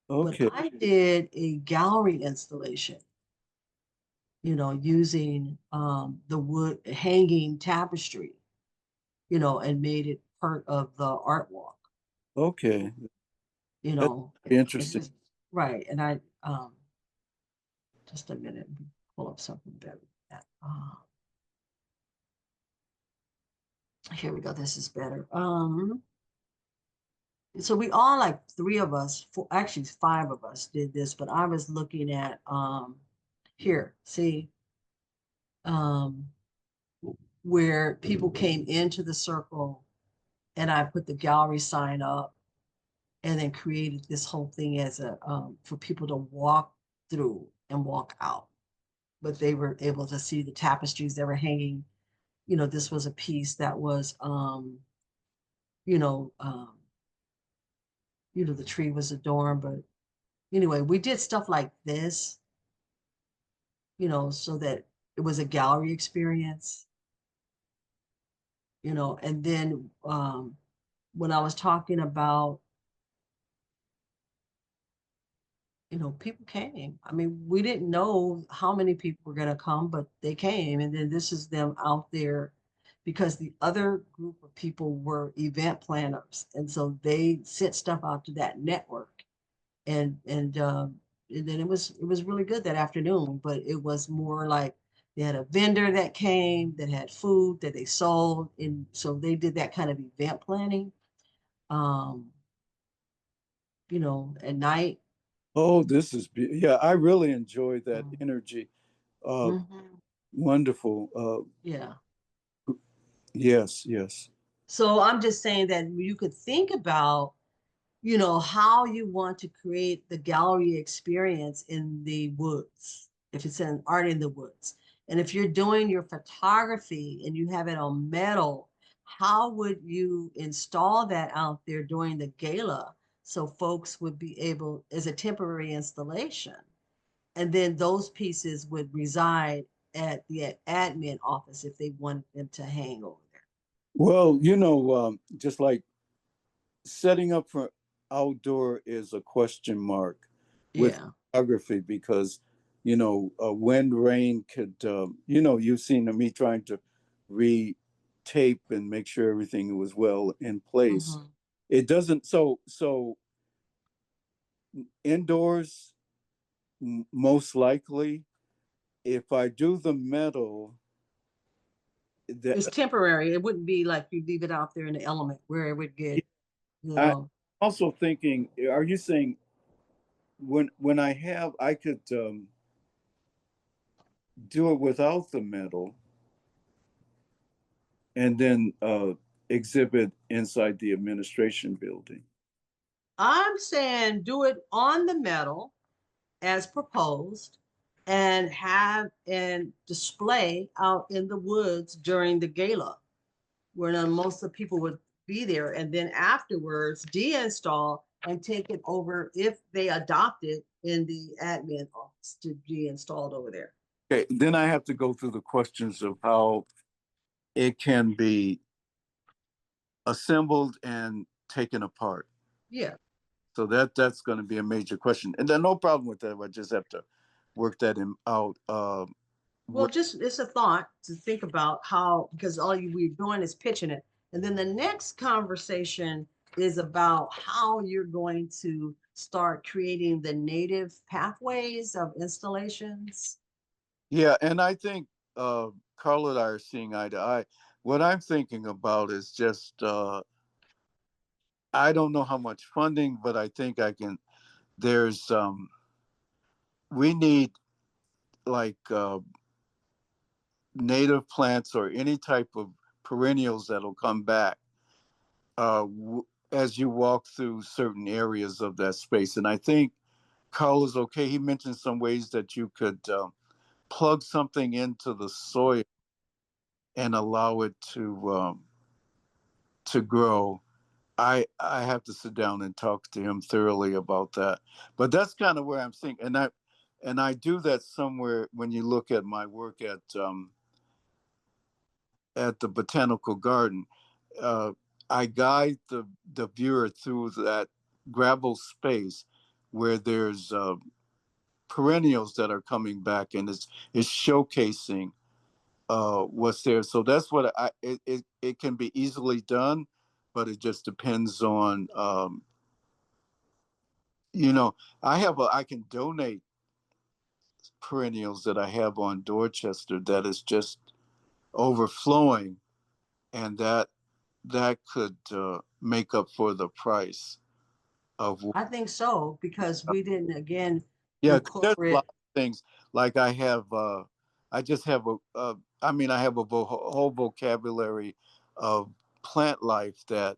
but Okay. I did a gallery installation, using the wood hanging tapestry, and made it part of the art walk, Okay. you That's know, interesting. right. And I, just a minute, pull up something better. Here we go. This is better. So we all, like three of us, actually five of us did this, but I was looking at, here, see, um, where people came into the circle and I put the gallery sign up and then created this whole thing as a, for people to walk through and walk out. But they were able to see the tapestries that were hanging. This was a piece that was, you know, um, the tree was adorned, but anyway, we did stuff like this, so that it was a gallery experience, and then when I was talking about, people came. I mean, we didn't know how many people were going to come, but they came. And then this is them out there because the other group of people were event planners. And so they sent stuff out to that network. And then it was really good that afternoon, but it was more like they had a vendor that came that had food that they sold. And so they did that kind of event planning, um, at night. Oh, this is yeah, I really enjoyed that Mm. energy. Mhm. Wonderful. Yeah. Yes, yes. So I'm just saying that you could think about, how you want to create the gallery experience in the woods, if it's an art in the woods. And if you're doing your photography and you have it on metal, how would you install that out there during the gala so folks would be able, as a temporary installation? And then those pieces would reside at the admin office if they wanted them to hang over there. Well, just like setting up for outdoor is a question mark with Yeah. photography because, wind, rain could, you've seen me trying to re-tape and make sure everything was well in place. Mhm. It doesn't, so indoors, most likely, if I do the metal, that It's temporary. It wouldn't be like you leave it out there in the element where it would get, you I know. also thinking, are you saying when I could do it without the metal and then exhibit inside the administration building? I'm saying do it on the metal as proposed and have and display out in the woods during the gala where most of the people would be there. And then afterwards, deinstall and take it over if they adopt it in the admin office to be installed over there. Okay, then I have to go through the questions of how it can be assembled and taken apart. Yeah. So that's going to be a major question, and then no problem with that. I just have to work that out. Well, just it's a thought to think about how, because all we're doing is pitching it. And then the next conversation is about how you're going to start creating the native pathways of installations. Yeah, and I think Carla and I are seeing eye to eye. What I'm thinking about is just I don't know how much funding, but I think I can. There's we need like native plants or any type of perennials that'll come back as you walk through certain areas of that space. And I think Carl is okay. He mentioned some ways that you could plug something into the soil and allow it to grow. I have to sit down and talk to him thoroughly about that. But that's kind of where I'm thinking, and I do that somewhere when you look at my work at the botanical garden. Uh, I guide the viewer through that gravel space where there's perennials that are coming back, and it's showcasing what's there. So that's what it can be easily done, but it just depends on you know, I can donate perennials that I have on Dorchester that is just overflowing, and that could make up for the price of. I think so, because we didn't again Yeah, 'cause there's a lot incorporate. of things like I just have I mean, I have a whole vocabulary of plant life that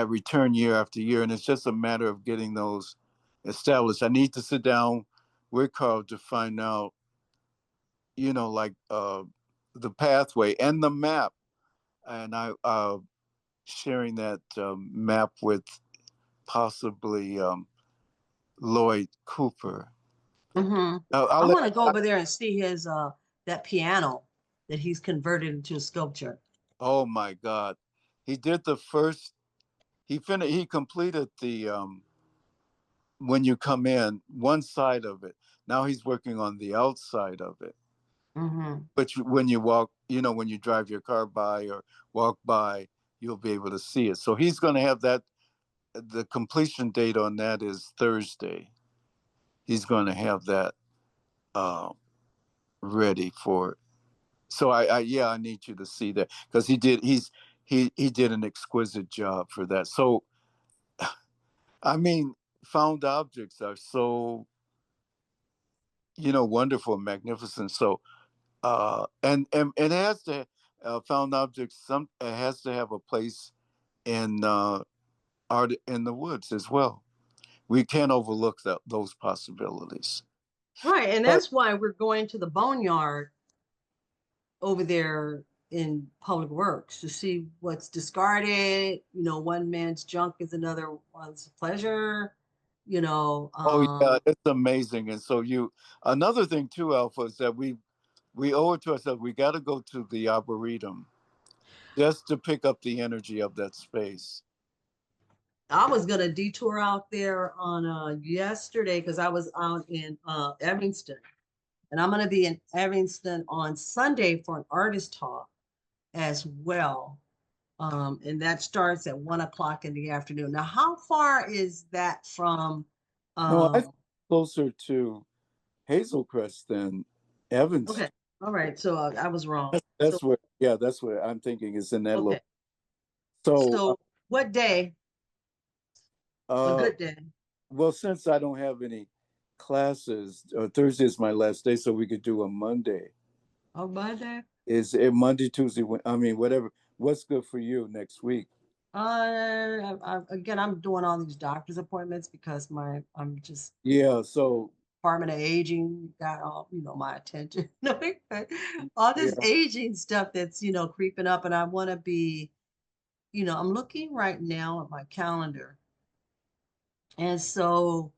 return year after year, and it's just a matter of getting those established. I need to sit down with Carl to find out, like the pathway and the map, and I sharing that map with possibly Lloyd Cooper. Mhm. I'll I let. want to go over there and see his that piano that he's converted into a sculpture. Oh my God, he did the first. He completed the when you come in one side of it. Now he's working on the outside of it. Mm-hmm. But when you walk, when you drive your car by or walk by, you'll be able to see it. So he's going to have that. The completion date on that is Thursday. He's going to have that uh, ready for it. So I need you to see that because he did an exquisite job for that. So I mean, found objects are so wonderful and magnificent. So and it has to found objects. It has to have a place in art in the woods as well. We can't overlook those possibilities. Right, and But that's why we're going to the boneyard over there in Public Works to see what's discarded. One man's junk is another one's pleasure. You know, oh yeah, um, it's amazing. And so another thing too, Alpha, is that we owe it to ourselves. We got to go to the arboretum just to pick up the energy of that space. I was gonna detour out there on yesterday because I was out in Evanston, and I'm gonna be in Evanston on Sunday for an artist talk as well. And that starts at 1 o'clock in the afternoon. Now, how far is that from? No, I think Um, closer to Hazel Crest than Evans. okay, all right. So I was wrong. So That's where I'm thinking is in that okay. location. So, So what day? A uh, good day. well, since I don't have any classes, Thursday is my last day, so we could do a Monday. On Monday. Is it Monday, Tuesday? I mean, whatever. What's good for you next week? Again, I'm doing all these doctor's appointments because I'm just Yeah. So, Department of Aging got all my attention. All this yeah. aging stuff that's creeping up, and I want to be. I'm looking right now at my calendar, and so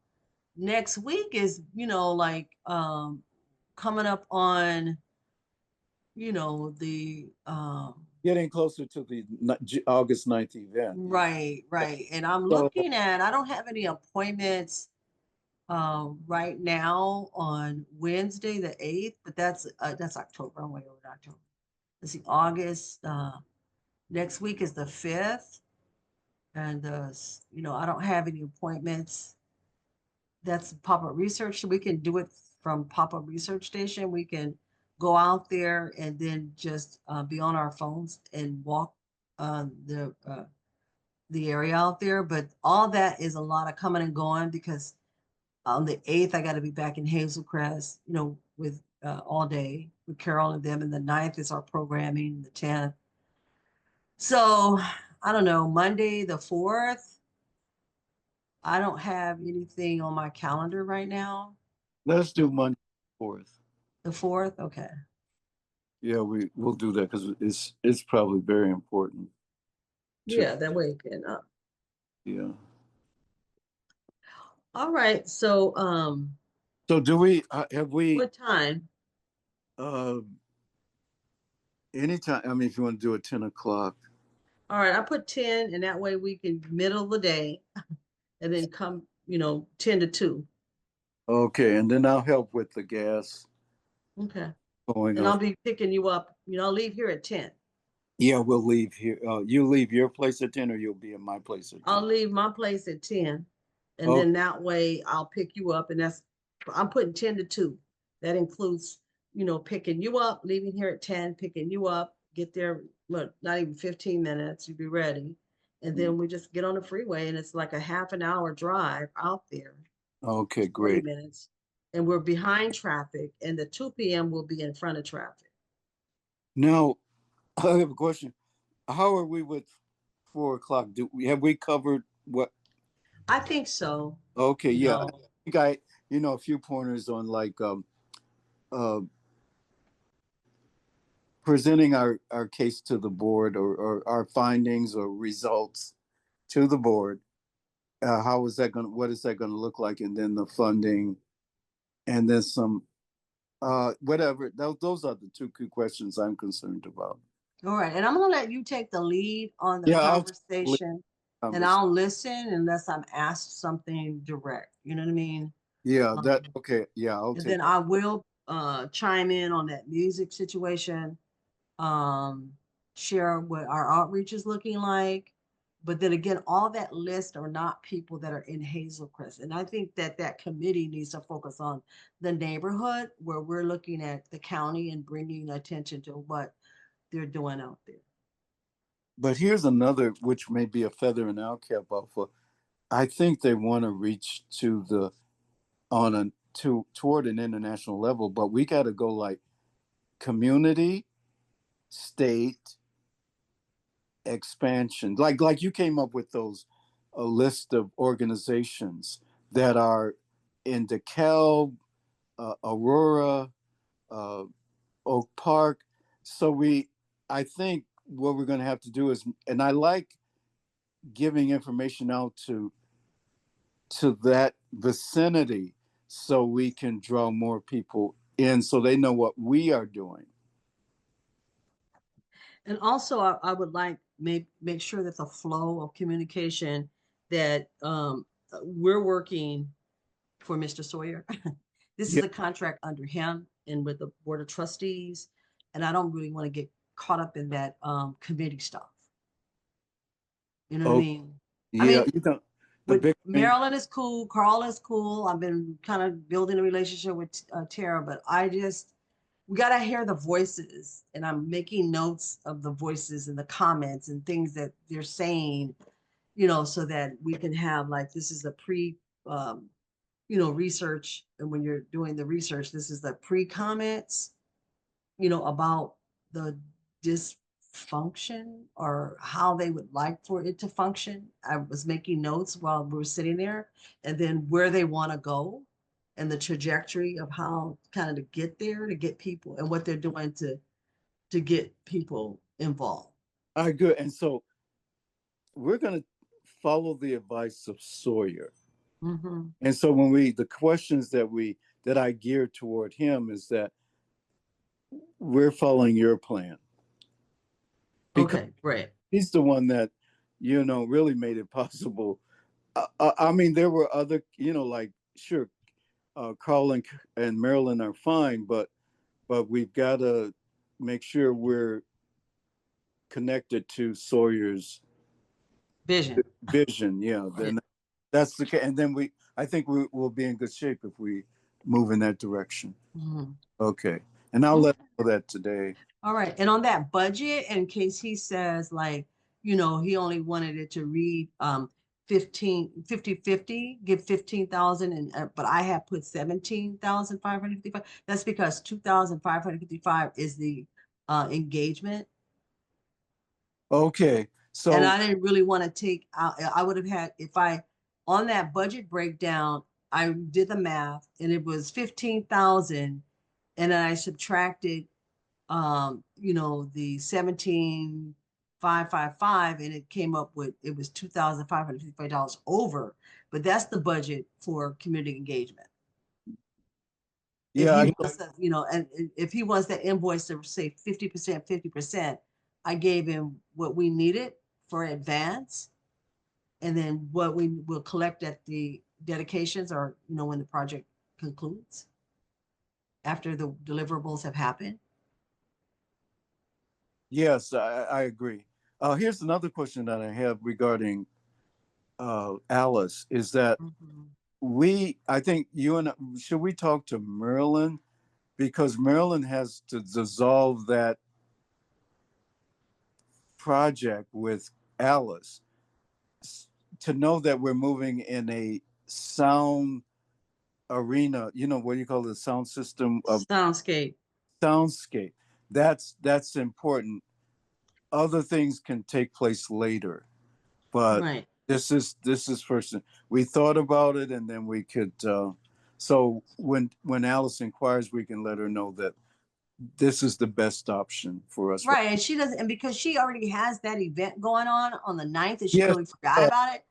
next week is like coming up on the Getting closer to the August 9th event. right, and I'm So, looking at I don't have any appointments right now on Wednesday the 8th, but that's October. I'm way over to October. Let's see, August next week is the 5th, and I don't have any appointments. That's pop-up research. So we can do it from pop-up research station. We can go out there and then just be on our phones and walk the area out there. But all that is a lot of coming and going because on the 8th I got to be back in Hazel Crest, with all day with Carol and them. And the 9th is our programming, the 10th. So I don't know, Monday the 4th. I don't have anything on my calendar right now. let's do Monday 4th. The 4th, okay. Yeah, we'll do that because it's probably very important. Yeah, that way you can, Yeah. all right, so, So do we have we what time? uh anytime? I mean, if you want to do it 10 o'clock. All right, I put 10 and that way we can middle of the day and then come, 10 to 2. Okay, and then I'll help with the gas Okay. going And up. I'll be picking you up, I'll leave here at 10. Yeah, we'll leave here. You leave your place at 10, or you'll be at my place at I'll 10. leave my place at 10. And Oh, then that way I'll pick you up and I'm putting 10 to 2. That includes, picking you up, leaving here at 10, picking you up, get there, look, not even 15 minutes, you'll be ready. And then we just get on the freeway and it's like a half an hour drive out there, okay, 40 great. minutes. And we're behind traffic and the 2 p.m. will be in front of traffic. Now, I have a question. How are we with 4 o'clock? Have we covered what? I think so. Okay, You yeah. know, I think a few pointers on like uh presenting our case to the board, or our findings or results to the board. How is that what is that gonna look like? And then the funding, and then some whatever. Those are the two key questions I'm concerned about. all right. And I'm going to let you take the lead on the Yeah, I'll conversation and conversation. I'll listen unless I'm asked something direct. You know what I mean? Yeah, that Um, okay. Yeah, I'll and take then that. I will chime in on that music situation, um, share what our outreach is looking like. But then again, all that list are not people that are in Hazel Crest. And I think that that committee needs to focus on the neighborhood where we're looking at the county and bringing attention to what they're doing out there. But here's another, which may be a feather in our cap. For I think they want to reach to the on a to toward an international level, but we got to go like community, state, expansion. Like you came up with those a list of organizations that are in DeKalb, Aurora, uh, Oak Park. So I think what we're going to have to do is, and I like giving information out to that vicinity so we can draw more people in so they know what we are doing. And also, I would like make sure that the flow of communication that we're working for Mr. Sawyer. This Yeah. is a contract under him and with the Board of Trustees, and I don't really want to get caught up in that committee stuff. You know what I Oh, mean? I yeah. mean, The with big thing. Marilyn is cool, Carl is cool. I've been kind of building a relationship with Tara, but we got to hear the voices, and I'm making notes of the voices and the comments and things that they're saying, so that we can have like, this is the um, research. And when you're doing the research, this is the pre-comments, about the dysfunction or how they would like for it to function. I was making notes while we were sitting there, and then where they want to go and the trajectory of how kind of to get there, to get people and what they're doing to get people involved. All right, good. And so we're going to follow the advice of Sawyer. Mm-hmm. And so the questions that I gear toward him is that we're following your plan, because Okay, great. he's the one that, really made it possible. I mean, there were other, like, sure, Carl and Marilyn are fine, but we've got to make sure we're connected to Sawyer's Vision. vision. Yeah, then that's the case. And then I think we will be in good shape if we move in that direction. Mhm. Okay, and I'll let him know that today. All right. And on that budget, in case he says like, he only wanted it to read 50, give 15,000 and but I have put 17,555. That's because 2,555 is the engagement. Okay, And so I didn't really want to take out, I would have had, if I, on that budget breakdown, I did the math and it was 15,000 and then I subtracted you know, the 17,555, and it came up with, it was $2,555 over, but that's the budget for community engagement. If Yeah, he wants to, you know, and if he wants that invoice to say 50%, 50%, I gave him what we needed for advance. And then what we will collect at the dedications, or, you know, when the project concludes, after the deliverables have happened. yes, I agree. Here's another question that I have regarding Alice, is that I think you and should we talk to Marilyn, because Maryland has to dissolve that project with Alice to know that we're moving in a sound arena, you know, what do you call it, sound system of Soundscape. soundscape. That's important. Other things can take place later, but Right. this is first. We thought about it, and then we could. So when Alice inquires, we can let her know that this is the best option for us. Right. And she doesn't, and because she already has that event going on the 9th, and she Yes. totally forgot about it.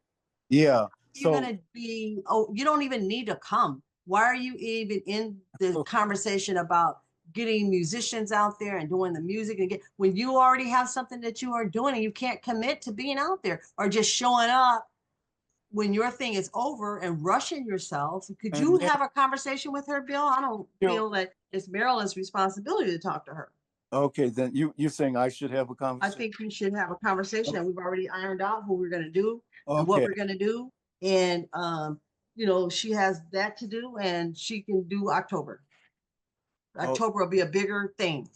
Yeah. You're So gonna be, oh, you don't even need to come. Why are you even in the conversation about getting musicians out there and doing the music and when you already have something that you are doing and you can't commit to being out there or just showing up when your thing is over and rushing yourself? Could and you then, have a conversation with her, Bill? I don't you know, feel that it's Marilyn's responsibility to talk to her. okay, then you're saying I should have a I conversation. think we should have a conversation, and we've already ironed out who we're gonna do and what Okay. we're gonna do. And you know, she has that to do, and she can do October. Oh, October will be a bigger thing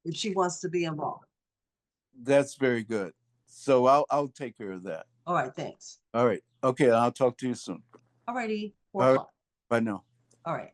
if she wants to be involved. that's very good. So I'll take care of that. All right, thanks. All right. Okay, I'll talk to you soon. All righty, 4 All right. o'clock. Bye now. All right.